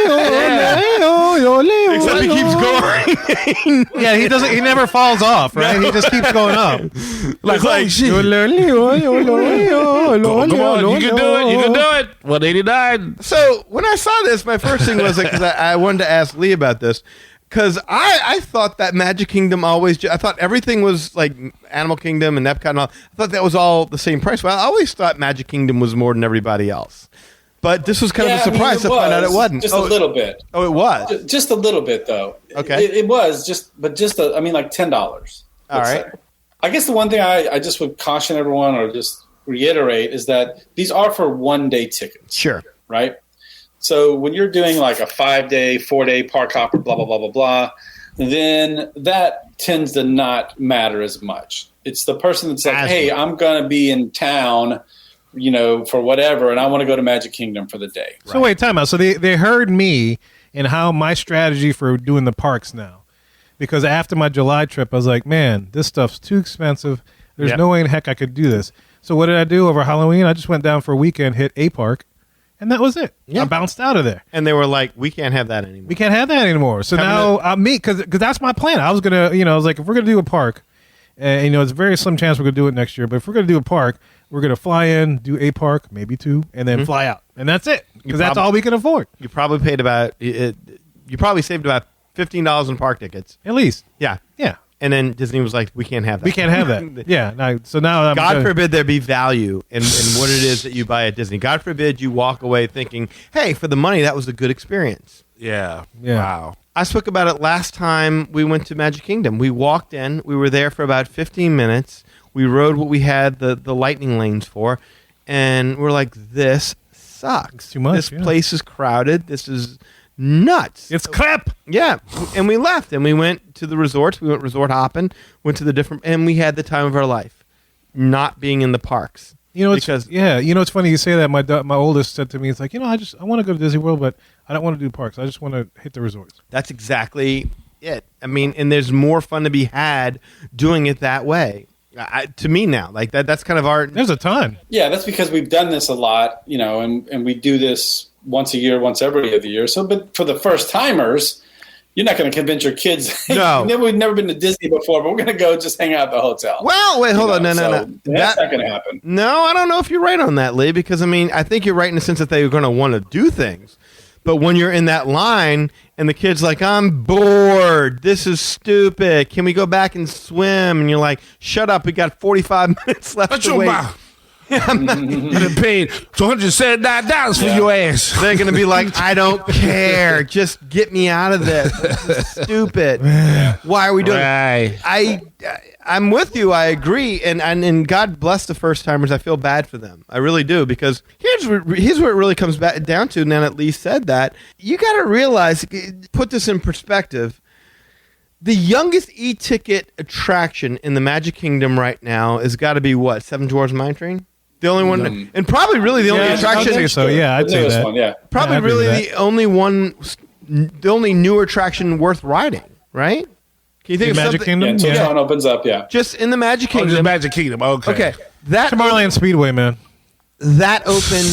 Except he keeps going. Yeah, he doesn't. He never falls off, right? He just keeps going up. Like, holy shit. Come on, you can do it. You can do it. 189. So when I saw this, my first thing was because I wanted to ask Lee about this. Because I thought that Magic Kingdom I thought everything was like Animal Kingdom and Epcot and all. I thought that was all the same price. Well, I always thought Magic Kingdom was more than everybody else. But this was kind of a surprise to find out it wasn't. Just a little bit. Oh, it was? Just a little bit, though. Okay. It was, like $10. All right. Say. I guess the one thing I just would caution everyone or just reiterate is that these are for one-day tickets. Sure. Right? So when you're doing like a 5-day, 4-day park hopper, blah, blah, blah, blah, blah, then that tends to not matter as much. It's the person that's like, hey, I'm going to be in town, for whatever, and I want to go to Magic Kingdom for the day. So wait, time out. So they heard me and how my strategy for doing the parks now. Because after my July trip, I was like, man, this stuff's too expensive. There's no way in heck I could do this. So what did I do over Halloween? I just went down for a weekend, hit a park. And that was it. Yeah. I bounced out of there. And they were like, we can't have that anymore. We can't have that anymore. So now, because that's my plan. I was going to, I was like, if we're going to do a park, and, it's a very slim chance we're going to do it next year, but if we're going to do a park, we're going to fly in, do a park, maybe two, and then fly out. And that's it. Because that's all we can afford. You probably paid you probably saved about $15 in park tickets. At least. Yeah. Yeah. And then Disney was like, we can't have that. We can't have that. Yeah. So now God forbid there be value in what it is that you buy at Disney. God forbid you walk away thinking, hey, for the money, that was a good experience. Yeah. Wow. I spoke about it last time we went to Magic Kingdom. We walked in. We were there for about 15 minutes. We rode what we had the lightning lanes for. And we're like, this sucks. It's too much. This place is crowded. This is nuts. It's crap. Yeah. And we left and we went to the resorts. We went resort hopping, went to the different, and we had the time of our life not being in the parks. It's funny you say that. My oldest said to me, it's like, I want to go to Disney World, but I don't want to do parks. I just want to hit the resorts. That's exactly it. I mean, and there's more fun to be had doing it that way. To me now, like that's kind of our. There's a ton. Yeah, that's because we've done this a lot, and we do this once a year, once every other year. So, but for the first timers, you're not going to convince your kids. No, we've never been to Disney before, but we're going to go just hang out at the hotel. Well, wait, hold on, no. That's not going to happen. No, I don't know if you're right on that, Lee. Because I think you're right in the sense that they're going to want to do things. But when you're in that line and the kid's like, I'm bored. This is stupid. Can we go back and swim? And you're like, shut up. We got 45 minutes left to wait. I'm not paid $279 for your ass. They're going to be like, I don't care. Just get me out of this. This is stupid. Why are we doing it? I'm with you. I agree. And God bless the first timers. I feel bad for them. I really do. Because here's where it really comes back down to. And then at least said that. You got to realize, put this in perspective. The youngest e-ticket attraction in the Magic Kingdom right now has got to be what? Seven Dwarfs Mine Train? The only one, and probably really the only attraction. I'd say so. Yeah, I'd say that. One, yeah. Probably really the only one, the only new attraction worth riding, right? Can you think of Magic something? Kingdom? Yeah, until Tron opens up, yeah. Just in the Magic Oh, Kingdom. just Magic Kingdom. Okay. Okay, that Tomorrowland Speedway, man. that opened.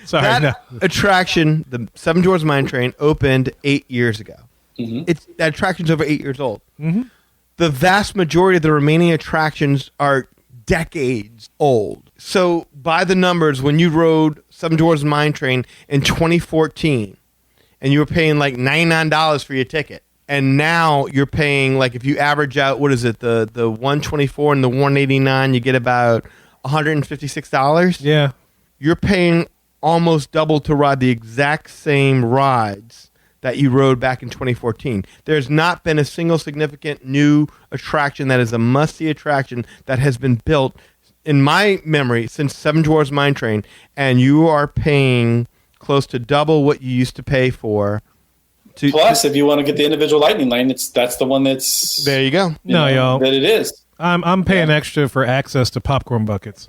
Sorry. That no. attraction, the Seven Dwarfs Mine Train, opened 8 years ago. That attraction's over 8 years old. The vast majority of the remaining attractions are decades old. So, by the numbers, when you rode Seven Dwarfs Mine Train in 2014, and you were paying like $99 for your ticket, and now you're paying, like, if you average out, what is it, the 124 and the 189, you get about $156. Yeah. You're paying almost double to ride the exact same rides that you rode back in 2014. There's not been a single significant new attraction that is a must-see attraction that has been built, in my memory, since Seven Dwarfs Mine Train, and you are paying close to double what you used to pay for. Plus, if you want to get the individual lightning lane, that's the one that's... There you go. Y'all. That it is. I'm paying extra for access to popcorn buckets.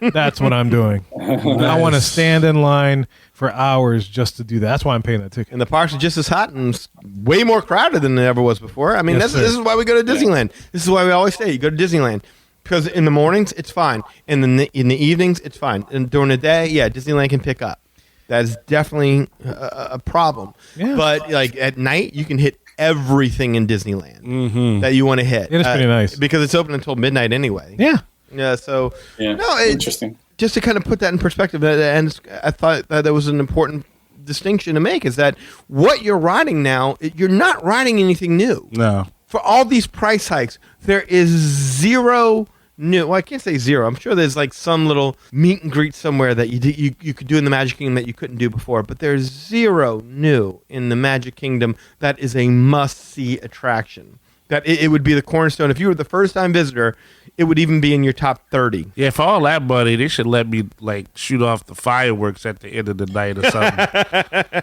That's what I'm doing. I want to stand in line for hours just to do that. That's why I'm paying that ticket. And the parks are just as hot and way more crowded than it ever was before. I mean, Yes, this is why we go to Disneyland. This is why we always say you go to Disneyland. Because in the mornings, it's fine. In the evenings, it's fine. And during the day, yeah, Disneyland can pick up. That is definitely a problem. Yeah. But like at night, you can hit everything in Disneyland that you want to hit. It is pretty nice. Because it's open until midnight anyway. Yeah. Yeah, so... Yeah, no, interesting. Just to kind of put that in perspective, and I thought that was an important distinction to make, is that what you're riding now, you're not riding anything new. No. For all these price hikes, there is zero new. Well, I can't say zero. I'm sure there's like some little meet and greet somewhere that you could do in the Magic Kingdom that you couldn't do before, but there's zero new in the Magic Kingdom that is a must-see attraction. That it would be the cornerstone. If you were the first-time visitor, it would even be in your top 30. Yeah, for all that money, they should let me like shoot off the fireworks at the end of the night or something.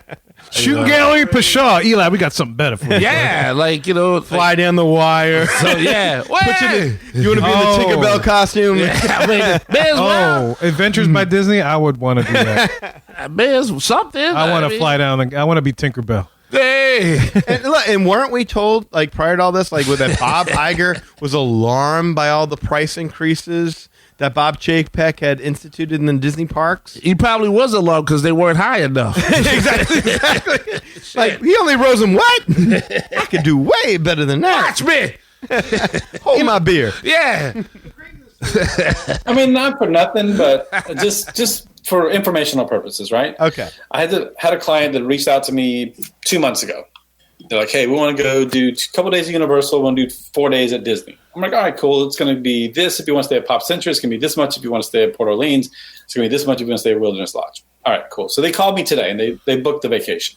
Shooting gallery Pshaw. Eli, we got something better for you. Yeah, like, you know, Fly down the wire. So yeah, You want to be in the Tinkerbell costume? Yeah, I mean, may as well. Oh, Adventures by Disney. I would want to do that. May as something. I want to fly down. I want to be Tinkerbell. Hey. And weren't we told, like, prior to all this, like, that Bob Iger was alarmed by all the price increases that Bob Chapek had instituted in the Disney parks? He probably was alone because they weren't high enough. Exactly. Like, he only rose them what? I could do way better than that. Watch me. Hold my beer. Yeah. I mean, not for nothing, but just for informational purposes, right? Okay. I had a client that reached out to me 2 months ago. They're like, hey, we want to go do a couple days at Universal. We want to do 4 days at Disney. I'm like, all right, cool. It's going to be this if you want to stay at Pop Century. It's going to be this much if you want to stay at Port Orleans. It's going to be this much if you want to stay at Wilderness Lodge. All right, cool. So they called me today, and they booked the vacation.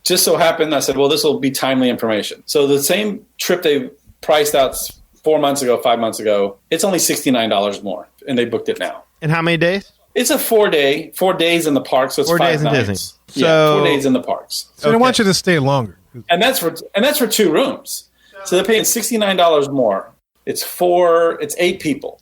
Just so happened, I said, well, this will be timely information. So the same trip they priced out 4 months ago, 5 months ago, it's only $69 more, and they booked it now. And how many days? It's a 4 days in the park, so it's 4 5 days in nights. Disney. Yeah, So- 4 days in the parks. So they want you to stay longer. And that's for 2 rooms. So they're paying $69 more. It's 8 people.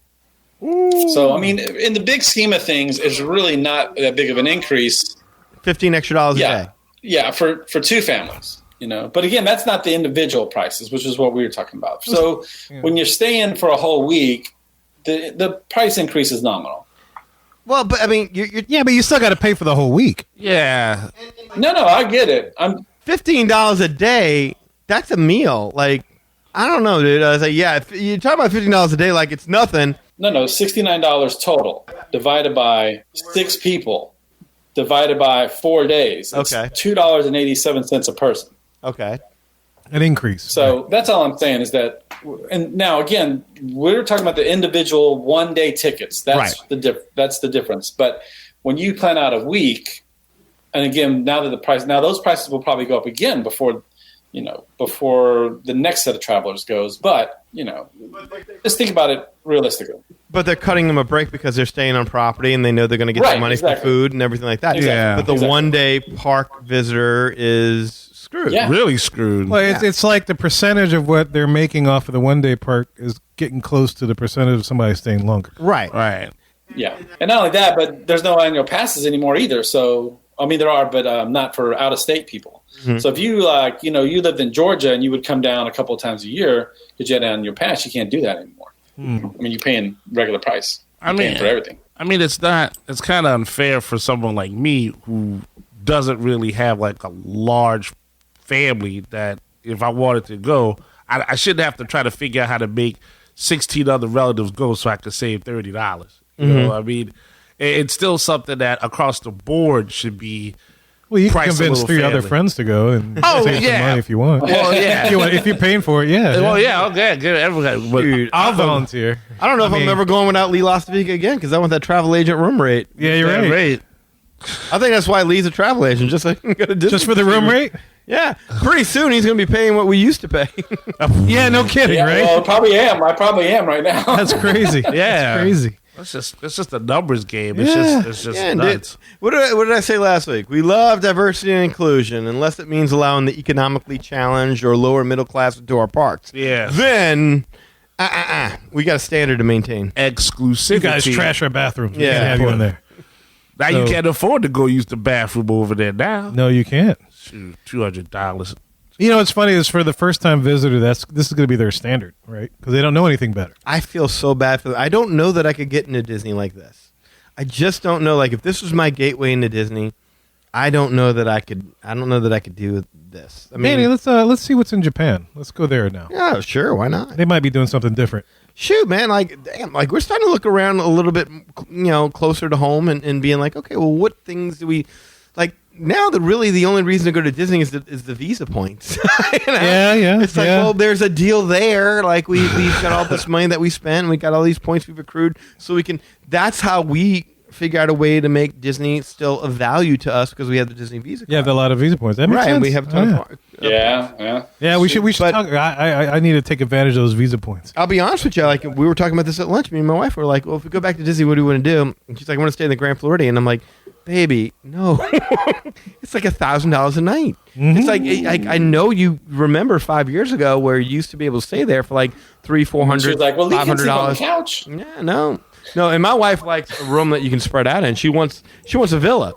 Ooh. So I mean, in the big scheme of things, it's really not that big of an increase. $15 extra a day. Yeah, for 2 families, you know. But again, that's not the individual prices, which is what we were talking about. So when you're staying for a whole week, the price increase is nominal. Well, but I mean, Yeah, but you still got to pay for the whole week. Yeah. No, I get it. I'm $15 a day, that's a meal. Like, I don't know, dude. I was like, yeah, if you're talking about $15 a day like it's nothing. No, $69 total divided by 6 people divided by 4 days. It's Okay. $2.87 a person. Okay. An increase. So that's all I'm saying is that, and now again, we're talking about the individual 1 day tickets. That's Right. That's the difference. But when you plan out a week, and again, now those prices will probably go up again before the next set of travelers goes. But just think about it realistically. But they're cutting them a break because they're staying on property and they know they're going to get Right, their money exactly. for food and everything like that. Exactly. Yeah. But the Exactly. 1 day park visitor is screwed. Yeah. Really screwed. Well, it's like the percentage of what they're making off of the one-day park is getting close to the percentage of somebody staying longer. Right. Right. Yeah, and not only that, but there's no annual passes anymore either. So, I mean, there are, but not for out-of-state people. Mm-hmm. So if you you lived in Georgia and you would come down a couple of times a year because you had annual pass, you can't do that anymore. I mean, you're paying regular price. You're paying for everything. I mean, it's kind of unfair for someone like me who doesn't really have like a large family that if I wanted to go, I shouldn't have to try to figure out how to make 16 other relatives go so I could save $30. You know, I mean, it's still something that across the board should be. Well, you can priced a convince little 3 other fairly. friends to go and Oh, save some yeah. money if you want. Well, yeah. If you're paying for it, yeah. Well, yeah, okay, good. Everybody, but Dude, I'll volunteer. I don't know if I'm ever going without Lee Lostovica again because I want that travel agent room rate. Yeah, you're right. Right. I think that's why Lee's a travel agent, just so he can go to Disney. Just for the room rate? Yeah. Pretty soon he's going to be paying what we used to pay. Yeah, no kidding, Yeah, right? well, I probably am right now. That's crazy. Yeah. That's crazy. It's just a numbers game. It's Yeah. just Yeah, nuts. What did I say last week? We love diversity and inclusion, unless it means allowing the economically challenged or lower middle class into our parks. Yeah. Then, we got a standard to maintain. Exclusivity. You guys trash our bathrooms. We Yeah. can't have you in there. Now So- you can't afford to go use the bathroom over there now. No, you can't. Shoot, $200. You know what's funny is for the first time visitor, this is going to be their standard, right? Because they don't know anything better. I feel so bad for them. I don't know that I could get into Disney like this. I just don't know. Like, if this was my gateway into Disney, I don't know that I could do this. I mean, Danny, let's see what's in Japan. Let's go there now. yeah, sure, why not? They might be doing something different. Shoot, man, like, damn, like, we're starting to look around a little bit, closer to home and being like, okay, well, what things do we, like, now the only reason to go to Disney is the visa points. You know? Yeah. It's like, well, there's a deal there. Like, we've got all this money that we spent, and we got all these points we've accrued, so we can, that's how we figure out a way to make Disney still of value to us because we have the Disney Visa card. You have a lot of visa points. That makes Right, sense. and we have a ton yeah. of Yeah. Yeah, we should But- talk. I need to take advantage of those visa points. I'll be honest with you. Like, we were talking about this at lunch. Me and my wife were like, "Well, if we go back to Disney, what do we want to do?" And she's like, "I want to stay in the Grand Floridian." And I'm like, "Baby, no, it's like $1,000 a night. It's like I know you remember 5 years ago where you used to be able to stay there for like $300-$400, She was like, well, you can sleep on the $500. couch. Yeah, no. And my wife likes a room that you can spread out in. She wants a villa.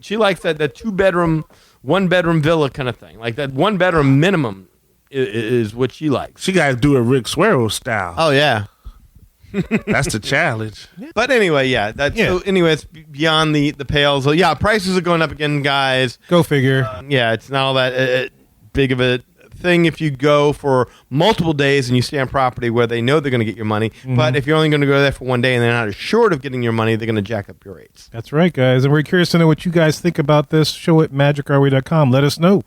She likes that 2-bedroom, 1-bedroom villa kind of thing. Like that 1-bedroom minimum is what she likes. She got to do it Rick Swerro style. Oh yeah. That's the challenge. But anyway, yeah. So anyway, it's beyond the pale. So yeah, prices are going up again, guys. Go figure. Yeah, it's not all that big of a thing if you go for multiple days and you stay on property where they know they're going to get your money. But if you're only going to go there for one day and they're not assured of getting your money, they're going to jack up your rates. That's right, guys. And we're curious to know what you guys think about this. Show at magicourway.com. Let us know.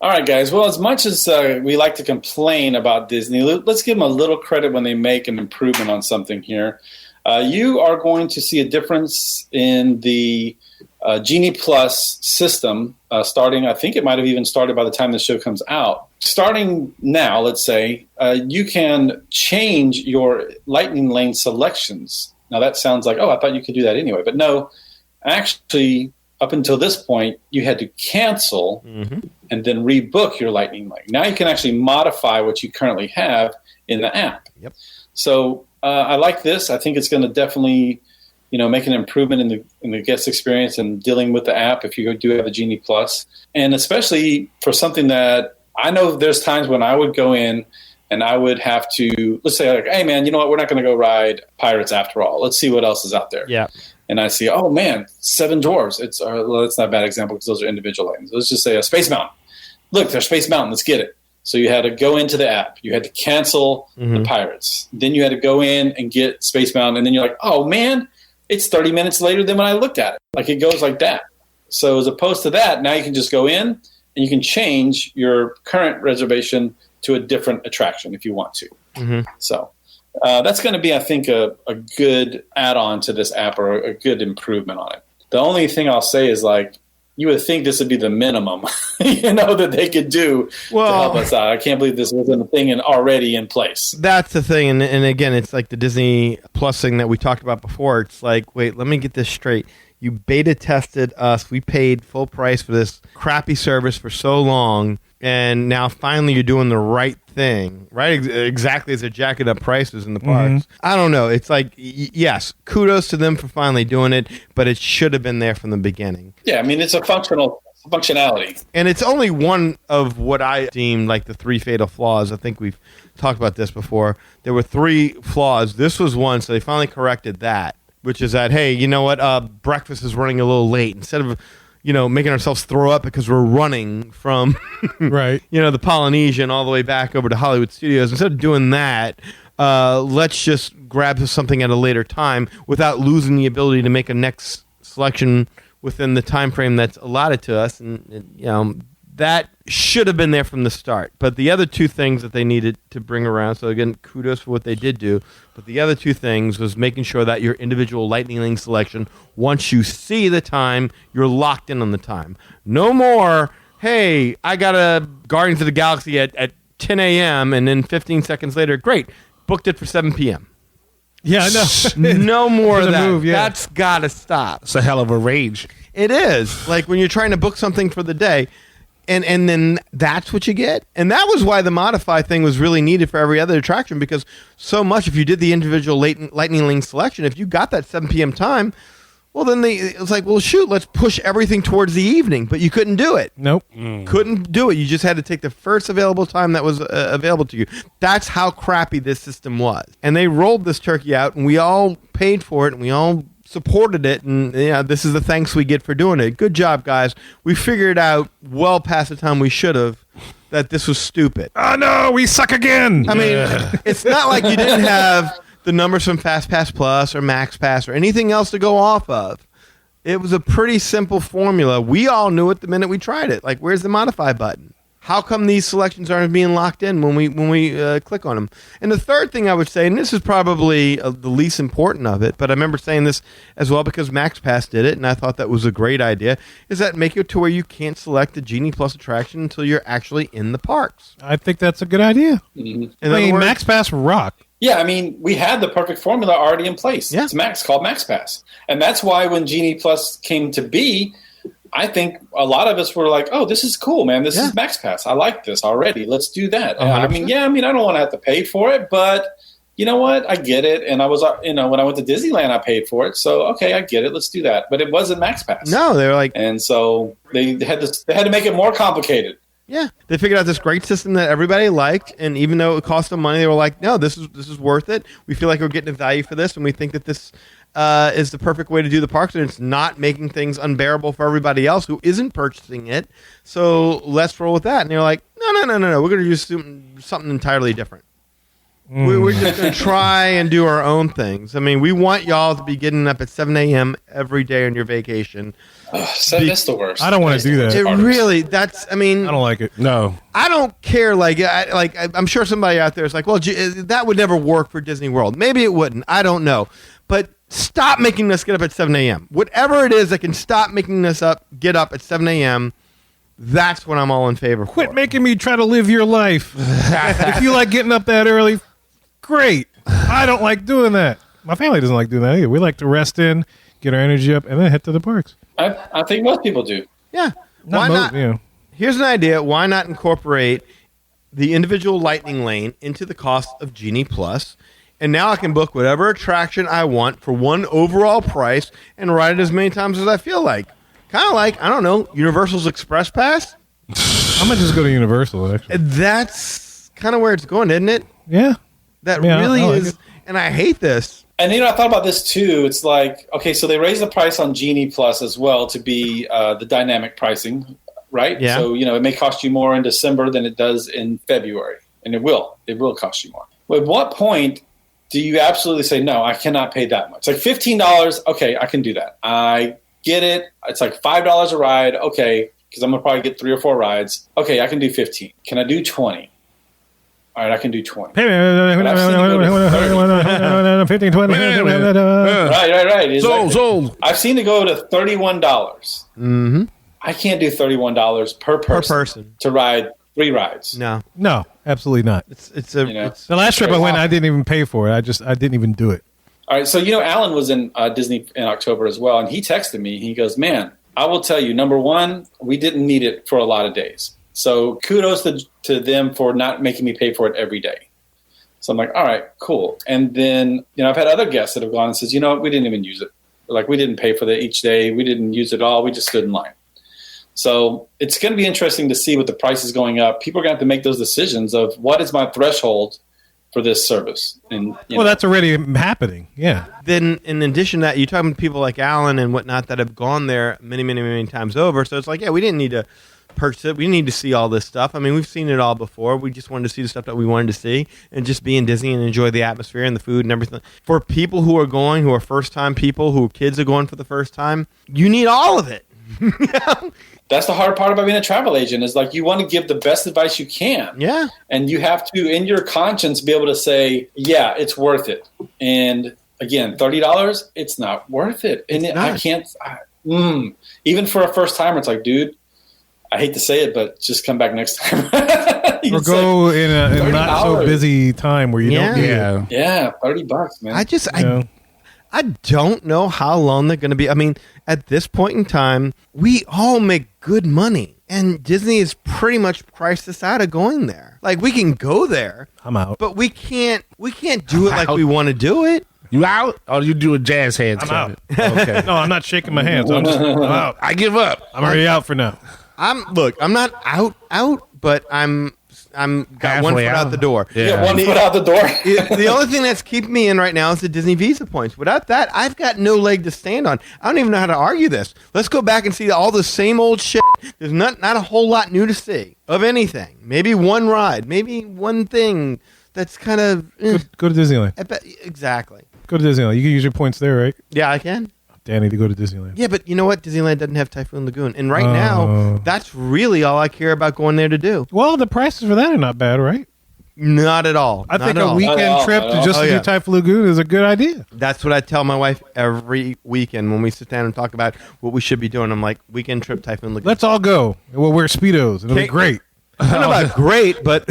All right, guys. Well, as much as we like to complain about Disney, let's give them a little credit when they make an improvement on something here. You are going to see a difference in the Genie Plus system starting, I think it might have even started by the time the show comes out. Starting now, let's say, you can change your lightning lane selections. Now, that sounds like, oh, I thought you could do that anyway. But no, actually, up until this point, you had to cancel and then rebook your lightning lane. Now you can actually modify what you currently have in the app. Yep. So I like this. I think it's going to definitely, make an improvement in the guest experience and dealing with the app if you do have the Genie Plus. And especially for something that I know there's times when I would go in and I would have to, let's say, like, hey, man, you know what? We're not going to go ride Pirates after all. Let's see what else is out there. Yeah. And I see, oh, man, Seven Dwarfs. It's that's not a bad example because those are individual lanes. Let's just say a Space Mountain. Look, there's Space Mountain. Let's get it. So you had to go into the app. You had to cancel the Pirates. Then you had to go in and get Space Mountain. And then you're like, oh, man, it's 30 minutes later than when I looked at it. Like, it goes like that. So as opposed to that, now you can just go in and you can change your current reservation to a different attraction if you want to. So that's going to be, I think, a good add-on to this app or a good improvement on it. The only thing I'll say is, like, you would think this would be the minimum, that they could do to help us out. I can't believe this wasn't a thing already in place. That's the thing. And again, it's like the Disney Plus thing that we talked about before. It's like, wait, let me get this straight. You beta tested us. We paid full price for this crappy service for so long, and now finally you're doing the right thing, right? Exactly as they're jacking up prices in the parks. I don't know. It's like, yes, kudos to them for finally doing it, but it should have been there from the beginning. Yeah, I mean, it's a functionality. And it's only one of what I deem like the 3 fatal flaws. I think we've talked about this before. There were 3 flaws. This was one, so they finally corrected that, which is that, hey, you know what? Breakfast is running a little late. Instead of, making ourselves throw up because we're running from, right, the Polynesian all the way back over to Hollywood Studios, instead of doing that, let's just grab something at a later time without losing the ability to make a next selection within the time frame that's allotted to us, and that should have been there from the start. But the other 2 things that they needed to bring around, so again, kudos for what they did do, but the other 2 things was making sure that your individual Lightning Lane selection, once you see the time, you're locked in on the time. No more, hey, I got a Guardians of the Galaxy at 10 a.m., and then 15 seconds later, great, booked it for 7 p.m. Yeah, no. No more of that. Move, yeah. That's got to stop. It's a hell of a range. It is. Like when you're trying to book something for the day, and then that's what you get. And that was why the modify thing was really needed for every other attraction, because so much, if you did the individual Lightning Lane selection, if you got that 7 p.m. time, well, then it's like, well, shoot, let's push everything towards the evening. But you couldn't do it. Nope. Couldn't do it. You just had to take the first available time that was available to you. That's how crappy this system was. And they rolled this turkey out, and we all paid for it, and we all supported it. And this is the thanks we get for doing it. Good job, guys. We figured out well past the time we should have that this was stupid. Oh, no, we suck again. I mean, it's not like you didn't have the numbers from Fast Pass Plus or Max Pass or anything else to go off of. It was a pretty simple formula. We all knew it the minute we tried it. Like, where's the modify button? How come these selections aren't being locked in when we click on them? And the third thing I would say, and this is probably the least important of it, but I remember saying this as well because Max Pass did it, and I thought that was a great idea, is that make it to where you can't select the Genie Plus attraction until you're actually in the parks. I think that's a good idea. Mm-hmm. I mean, Max Pass rock. Yeah, I mean, we had the perfect formula already in place. Yeah. It's called Max Pass. And that's why when Genie Plus came to be, I think a lot of us were like, oh, this is cool, man. This is Max Pass. I like this already. Let's do that. I mean, I don't want to have to pay for it, but you know what? I get it. And I was, when I went to Disneyland, I paid for it. So, okay, I get it. Let's do that. But it wasn't Max Pass. No, they were like... And so they had to make it more complicated. Yeah, they figured out this great system that everybody liked, and even though it cost them money, they were like, no, this is worth it. We feel like we're getting a value for this, and we think that this is the perfect way to do the parks, and it's not making things unbearable for everybody else who isn't purchasing it. So let's roll with that. And they're like, no. We're going to do something entirely different. We're just going to try and do our own things. I mean, we want y'all to be getting up at 7 a.m. every day on your vacation. That's the worst. I don't want to do that. It really, I don't like it. No. I don't care. I'm sure somebody out there is like, well, that would never work for Disney World. Maybe it wouldn't. I don't know. But stop making us get up at 7 a.m. Whatever it is that can stop making us get up at 7 a.m., that's what I'm all in favor Quit for. making me try to live your life. If you like getting up that early, great. I don't like doing that. My family doesn't like doing that either. We like to rest in, get our energy up, and then head to the parks. I think most people do. Yeah. Why not? Here's an idea. Why not incorporate the individual Lightning Lane into the cost of Genie Plus? And now I can book whatever attraction I want for one overall price and ride it as many times as I feel like. Kind of like, I don't know, Universal's Express Pass? I'm going to just go to Universal, actually. That's kind of where it's going, isn't it? Yeah. That really I like is. it. And I hate this. And I thought about this too. It's like, okay, so they raised the price on Genie Plus as well to be the dynamic pricing, right? Yeah. So, it may cost you more in December than it does in February. And it will cost you more. But at what point do you absolutely say, no, I cannot pay that much? Like $15, okay, I can do that. I get it. It's like $5 a ride. Okay, because I'm going to probably get 3 or 4 rides. Okay, I can do 15. Can I do 20? All right, I can do 20. 15, 20. Right. Sold. I've seen it go to $31. Mm-hmm. I can't do $31 per person to ride 3 rides. No, absolutely not. It's the last trip I went, I didn't even pay for it. I didn't even do it. All right, so Alan was in Disney in October as well, and he texted me. He goes, "Man, I will tell you, number one, we didn't need it for a lot of days. So kudos to them for not making me pay for it every day." So I'm like, all right, cool. And then I've had other guests that have gone and says, we didn't even use it. Like, we didn't pay for that each day. We didn't use it at all. We just stood in line. So it's going to be interesting to see with the prices going up. People are going to have to make those decisions of what is my threshold for this service. And that's already happening. Yeah. Then in addition to that, you're talking to people like Alan and whatnot that have gone there many, many, many times over. So it's like, yeah, we didn't need to purchase it. We need to see all this stuff. I mean, we've seen it all before. We just wanted to see the stuff that we wanted to see and just be in Disney and enjoy the atmosphere and the food and everything. For people who are going, who are first-time people, who kids are going for the first time, you need all of it. That's the hard part about being a travel agent is like you want to give the best advice you can. Yeah. And you have to, in your conscience, be able to say, yeah, it's worth it. And again, $30, it's not worth it. And I can't, even for a first timer, it's like, dude, I hate to say it, but just come back next time. Or go in a not so busy time where you don't need it. Yeah, $30, man. I don't know how long they're going to be. I mean, at this point in time, we all make good money. And Disney has pretty much priced us out of going there. Like, we can go there. I'm out. But we can't do it like we want to do it. You out? Or you doing jazz hands? I'm out. Okay. No, I'm not shaking my hands. I'm out. I give up. I'm already out for now. I'm not out, but I'm got one foot out the door. Yeah, one foot out the door. The only thing that's keeping me in right now is the Disney Visa points. Without that, I've got no leg to stand on. I don't even know how to argue this. Let's go back and see all the same old shit. There's not a whole lot new to see of anything. Maybe one ride, maybe one thing that's kind of go to Disneyland. Exactly. Go to Disneyland. You can use your points there, right? Yeah, I can. Danny to go to Disneyland. Yeah, but you know what? Disneyland doesn't have Typhoon Lagoon. And right now, that's really all I care about going there to do. Well, the prices for that are not bad, right? Not at all. I think a weekend trip to just do Typhoon Lagoon is a good idea. That's what I tell my wife every weekend when we sit down and talk about what we should be doing. I'm like, weekend trip Typhoon Lagoon. Let's all go. We'll wear Speedos. It'll be great. I don't know about great, but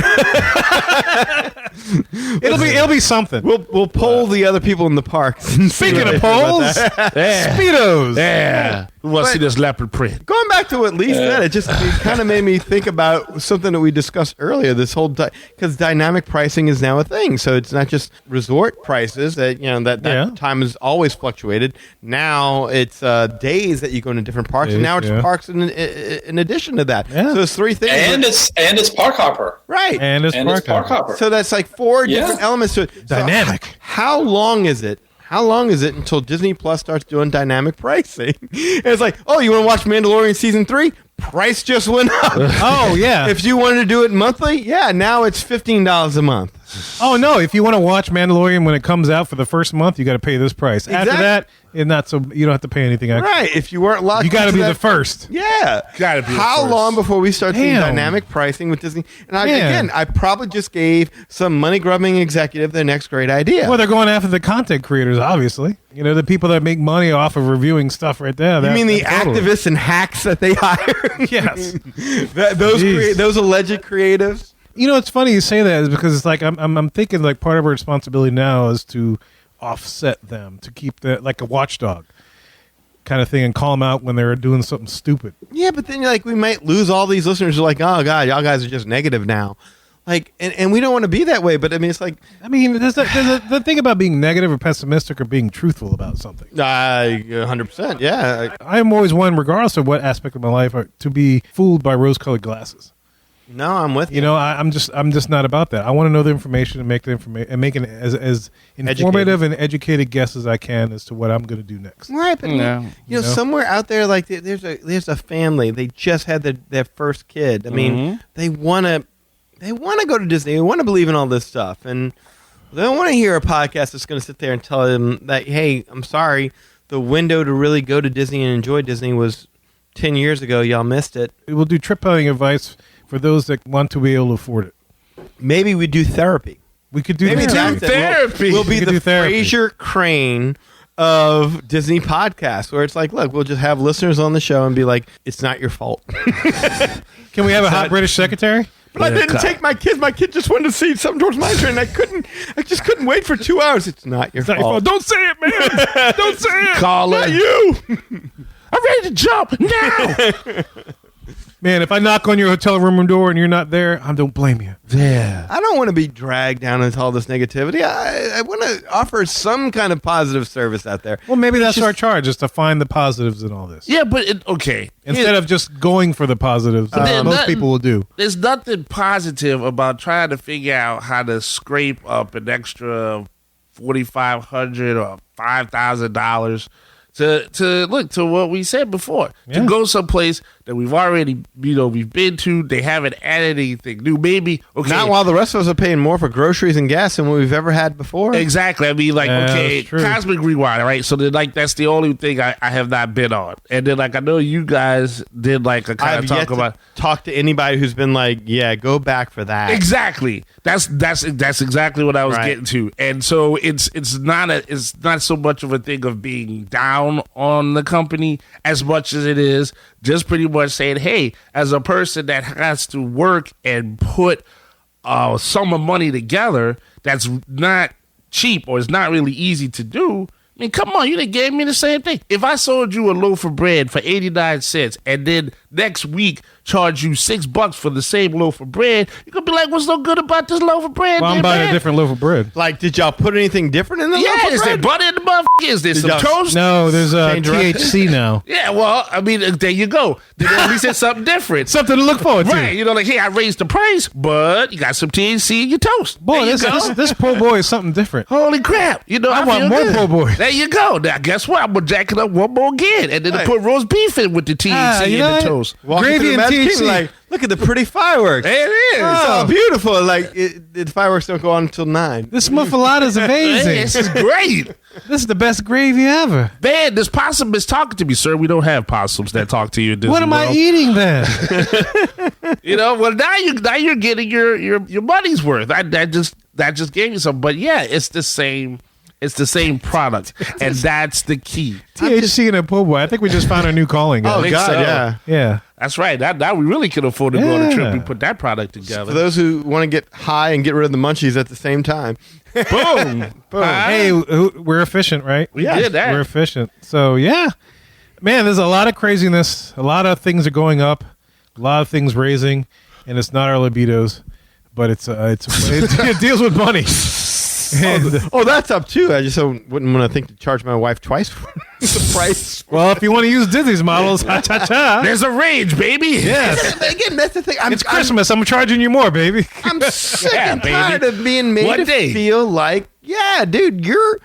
it'll be something. We'll poll the other people in the parks. Speaking of polls, Speedos. Yeah. Who wants to see this leopard print? Going back to what Lee said, it kind of made me think about something that we discussed earlier. This whole because dynamic pricing is now a thing, so it's not just resort prices that that time has always fluctuated. Now it's days that you go into different parks, and now it's parks in addition to that. Yeah. So there's three things, and it's park hopper, right? And it's park hopper. So that's like four different elements to it. Dynamic. So how long is it? How long is it until Disney Plus starts doing dynamic pricing? And it's like, oh, you want to watch Mandalorian Season 3? Price just went up. Oh, yeah. If you wanted to do it monthly, now it's $15 a month. Oh, no. If you want to watch Mandalorian when it comes out for the first month, you got to pay this price. Exactly. After that, you don't have to pay anything extra. Right. If you weren't locked you got to into be that, the first. Yeah. Got to be How the first. long before we start seeing dynamic pricing with Disney? And I probably just gave some money-grubbing executive their next great idea. Well, they're going after the content creators, obviously. The people that make money off of reviewing stuff right there. You mean the activists and hacks that they hire? Yes. Those alleged creatives? It's funny you say that is because it's like I'm thinking like part of our responsibility now is to offset them, to keep that like a watchdog kind of thing and call them out when they're doing something stupid. Yeah, but then we might lose all these listeners who are like, oh God, y'all guys are just negative now. Like, and we don't want to be that way, but I mean, it's like... I mean, there's the thing about being negative or pessimistic or being truthful about something. 100%, yeah. I'm always one, regardless of what aspect of my life, to be fooled by rose-colored glasses. No, I'm with you. I'm just not about that. I want to know the information and make as informative and educated guess as I can as to what I'm going to do next. Right, but somewhere out there, like there's a family. They just had their first kid. I mean, they want to go to Disney. They want to believe in all this stuff, and they don't want to hear a podcast that's going to sit there and tell them that, hey, I'm sorry, the window to really go to Disney and enjoy Disney was 10 years ago. Y'all missed it. We'll do trip planning advice for those that want to be able to afford it. Maybe we do therapy. We could do therapy. We'll be the Fraser Crane of Disney podcasts, where it's like, look, we'll just have listeners on the show and be like, it's not your fault. Can we have a hot British secretary? But I didn't take my kids. My kid just wanted to see something towards my train. I just couldn't wait for 2 hours. It's not your fault. Don't say it, man. Don't say it. Call Not it. you. I'm ready to jump now. Man, if I knock on your hotel room door and you're not there, I don't blame you. Yeah. I don't want to be dragged down into all this negativity. I want to offer some kind of positive service out there. Well, maybe that's our charge, is to find the positives in all this. Yeah, but okay. Instead of just going for the positives, there's most nothing- people will do. There's nothing positive about trying to figure out how to scrape up an extra $4,500 or $5,000 to look to what we said before, to go someplace that we've already we've been to. They haven't added anything new. Maybe Not while the rest of us are paying more for groceries and gas than what we've ever had before. Exactly. I mean, like, okay, that's true. Cosmic Rewind, right? So then, like, that's the only thing I have not been on. And then, like, I know you guys did, like, a kind I've of talk yet to about. talk to anybody who's been like, yeah, go back for that. Exactly. That's exactly what I was Right. getting to. And so it's not so much of a thing of being down on the company as much as it is just pretty much saying, hey, as a person that has to work and put a sum of money together that's not cheap or is not really easy to do. I mean, come on, you done gave me the same thing. If I sold you a loaf of bread for 89 cents and then next week charge you $6 for the same loaf of bread, you're going to be like, what's so good about this loaf of bread? Well, I'm there, buying man? a different loaf of bread. Like, did y'all put anything different in the Yeah, loaf of is there bread? butter in the motherfucker? Is there some y'all- toast? No, there's Change your- THC now. Yeah, well, I mean, there you go. Then at least it's something different. Something to look forward to. Right, you know, like, hey, I raised the price, but you got some THC in your toast. Boy, there you this, go. this po' boy is something different. Holy crap. You know, I want feel more good. po' boy. There you go. Now, guess what? I'm going to jack it up one more again. And then I put roast beef in with the THC you in know the what? toast. Walking Gravy through the and Magic Kingdom, THC. like, look at the pretty fireworks. There it is. It's all beautiful. Like, the fireworks don't go on until 9. This muffalata is Hey, amazing. this is great. This is the best gravy ever. Man, this possum is talking to me, sir. We don't have possums that talk to you in Disney What am I World. eating then? You know, well, now you're getting your money's worth. That just gave you some. But yeah, it's the same product, and that's the key. THC and a po' boy. I think we just found our new calling. Oh, guys. God, so. yeah. Yeah. That's right. Now we really can afford to go on a trip. Yeah. We put that product together. For those who want to get high and get rid of the munchies at the same time. Boom. Hey, we're efficient, right? We did that. We're efficient. So, yeah. Man, there's a lot of craziness. A lot of things are going up. A lot of things raising. And it's not our libidos, but it deals with money. And, Oh, that's up too. I just wouldn't want to think to charge my wife twice for the price. well, if you want to use Disney's models, ha-cha-cha. There's a range, baby. Yes. Again, that's the thing. It's Christmas. I'm charging you more, baby. I'm sick Yeah, and baby. tired of being made One to day. feel like, yeah, dude, you're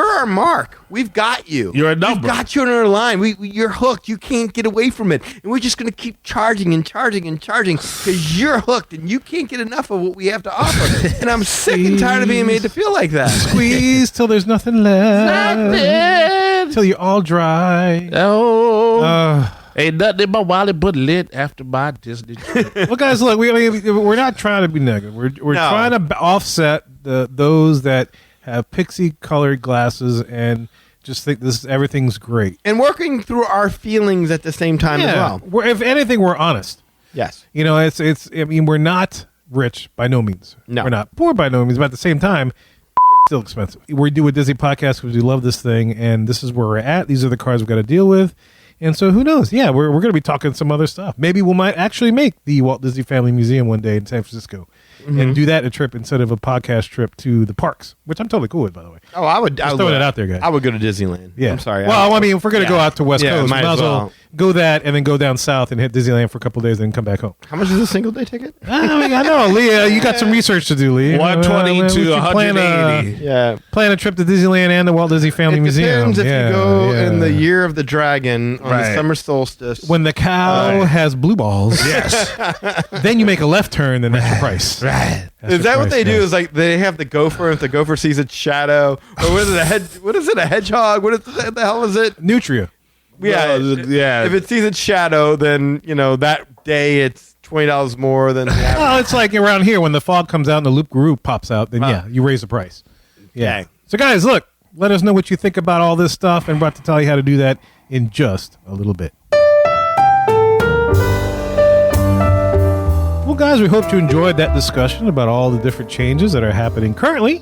our mark. We've got you. You're a number. We've got you on our line. You're hooked. You can't get away from it. And we're just going to keep charging and charging and charging because you're hooked and you can't get enough of what we have to offer. And I'm sick and tired of being made to feel like that. Squeeze till there's nothing left. Nothing. Till you're all dry. Oh. Ain't nothing in my wallet but lit after my Disney trip. Well, guys, look, we're not trying to be negative. We're No. trying to offset those that have pixie-colored glasses and just think everything's great. And working through our feelings at the same time as well. If anything, we're honest. Yes. You know, it's. I mean, we're not rich by no means. No. We're not poor by no means. But at the same time, it's still expensive. We do a Disney podcast because we love this thing, and this is where we're at. These are the cards we've got to deal with. And so who knows? Yeah, we're going to be talking some other stuff. Maybe we might actually make the Walt Disney Family Museum one day in San Francisco and do that a trip instead of a podcast trip to the parks, which I'm totally cool with, by the way. Oh, I would. Just throwing it out there, guys. I would go to Disneyland. Yeah. I'm sorry. Well, I mean, if we're going to go out to West Yeah, Coast, we might might as as well well. go that and then go down south and hit Disneyland for a couple days and then come back home. How much is a single day ticket? I know, Lee. You got some research to do, Lee. 120 We to should 180. Yeah. Plan a trip to Disneyland and the Walt Disney Family It Museum. depends if Yeah, you go yeah. in the year of the dragon on the Right. summer solstice. When the cow has blue balls, Yes. then you make a left turn, then that's your price. Right. That's is your that what price, they do? yeah. Is like they have the gopher, if the gopher sees its shadow, or what is it? What is it? A hedgehog? What the hell is it? Nutria. Yeah, yeah. If it sees its shadow, then that day it's $20 more than the average. Well, it's like around here when the fog comes out and the loop guru pops out, then yeah, you raise the price. Yeah. Okay. So guys, look, let us know what you think about all this stuff, and we're about to tell you how to do that in just a little bit. Well, guys, we hope you enjoyed that discussion about all the different changes that are happening currently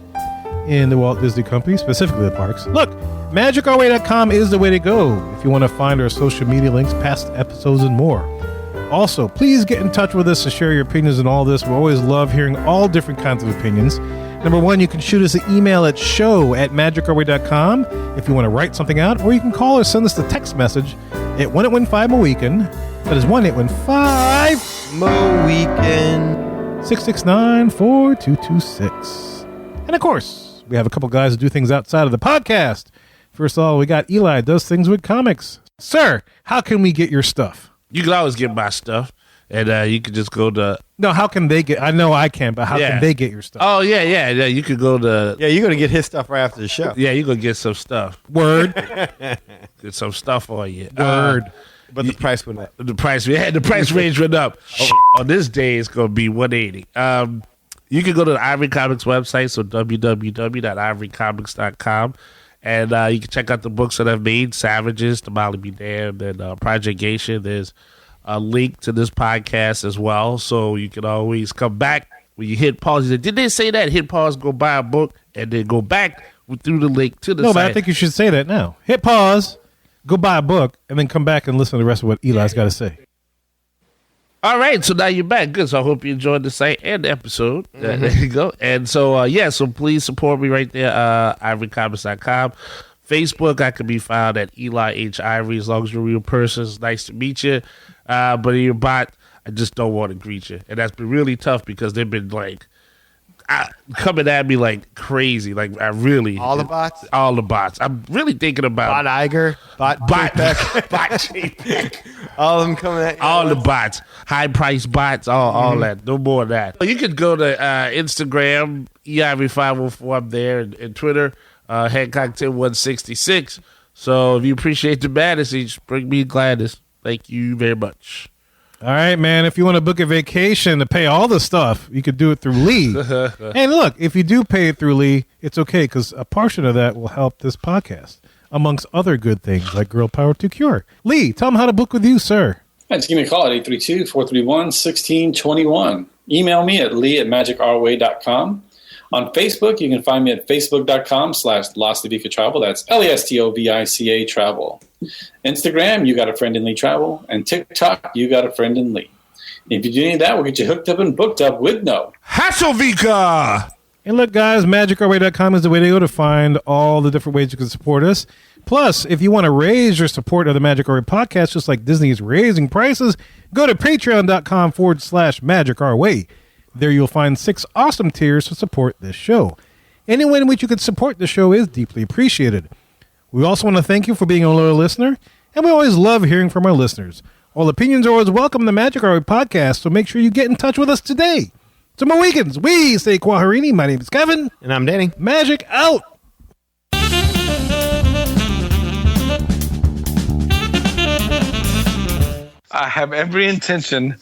in the Walt Disney Company, specifically the parks. Look, MagicOurWay.com is the way to go if you want to find our social media links, past episodes, and more. Also, please get in touch with us and share your opinions on all this. We always love hearing all different kinds of opinions. Number one, you can shoot us an email at show@magicourway.com if you want to write something out, or you can call or send us a text message at 1-815-MOWEEKEND. That is 1-815-MOWEEKEND 669-4226. And of course, we have a couple guys that do things outside of the podcast. First of all, we got Eli does things with comics. Sir, how can we get your stuff? You can always get my stuff, and you can just go to... No, how can they get... I know I can, but how can they get your stuff? Oh, yeah. You could go to... Yeah, you're going to get his stuff right after the show. Yeah, you're going to get some stuff. Word. Get some stuff on you. Word. But the price went up. The price range went up. On this day, it's going to be $180. You can go to the Ivory Comics website, so www.ivorycomics.com. And you can check out the books that I've made, Savages, To Molly Be Damned, and Project Geisha. There's a link to this podcast as well, so you can always come back when you hit pause. Did they say that? Hit pause, go buy a book, and then go back through the link to the site. No, but I think you should say that now. Hit pause, go buy a book, and then come back and listen to the rest of what Eli's got to say. All right, so now you're back. Good. So I hope you enjoyed the site and the episode. There you go. And so, so please support me right there, ivorycomics.com. Facebook, I can be found at Eli H. Ivory, as long as you're a real person. It's nice to meet you. But in your bot, I just don't want to greet you. And that's been really tough because they've been coming at me like crazy. Like, I really... All the bots? All the bots. I'm really thinking about... Bot Iger? Bot JPEG. All of them coming at you. All the bots. High-priced bots, all that. No more of that. You can go to Instagram, EIV504 up there, and Twitter, Hancock10166. So if you appreciate the madness, bring me gladness. Thank you very much. All right, man. If you want to book a vacation to pay all the stuff, you could do it through Lee. And look, if you do pay it through Lee, it's okay because a portion of that will help this podcast, amongst other good things like Girl Power to Cure. Lee, tell them how to book with you, sir. Just give me a call at 832-431-1621. Email me at lee@magicourway.com. On Facebook, you can find me at facebook.com/Lostovika Travel. That's LESTOVICA Travel. Instagram, you got a friend in Lee Travel. And TikTok, you got a friend in Lee. If you do any of that, we'll get you hooked up and booked up with no Hasselvika. And look, guys, MagicOurWay.com is the way to go to find all the different ways you can support us. Plus, if you want to raise your support of the Magic Our Way podcast, just like Disney is raising prices, go to patreon.com/MagicOurWay. There you'll find 6 awesome tiers to support this show. Any way in which you could support the show is deeply appreciated. We also want to thank you for being a loyal listener, and we always love hearing from our listeners. All opinions are always welcome in the Magic Our Way podcast, so make sure you get in touch with us today. So, Mohicans, we say Kwaharini. My name is Kevin. And I'm Danny. Magic out. I have every intention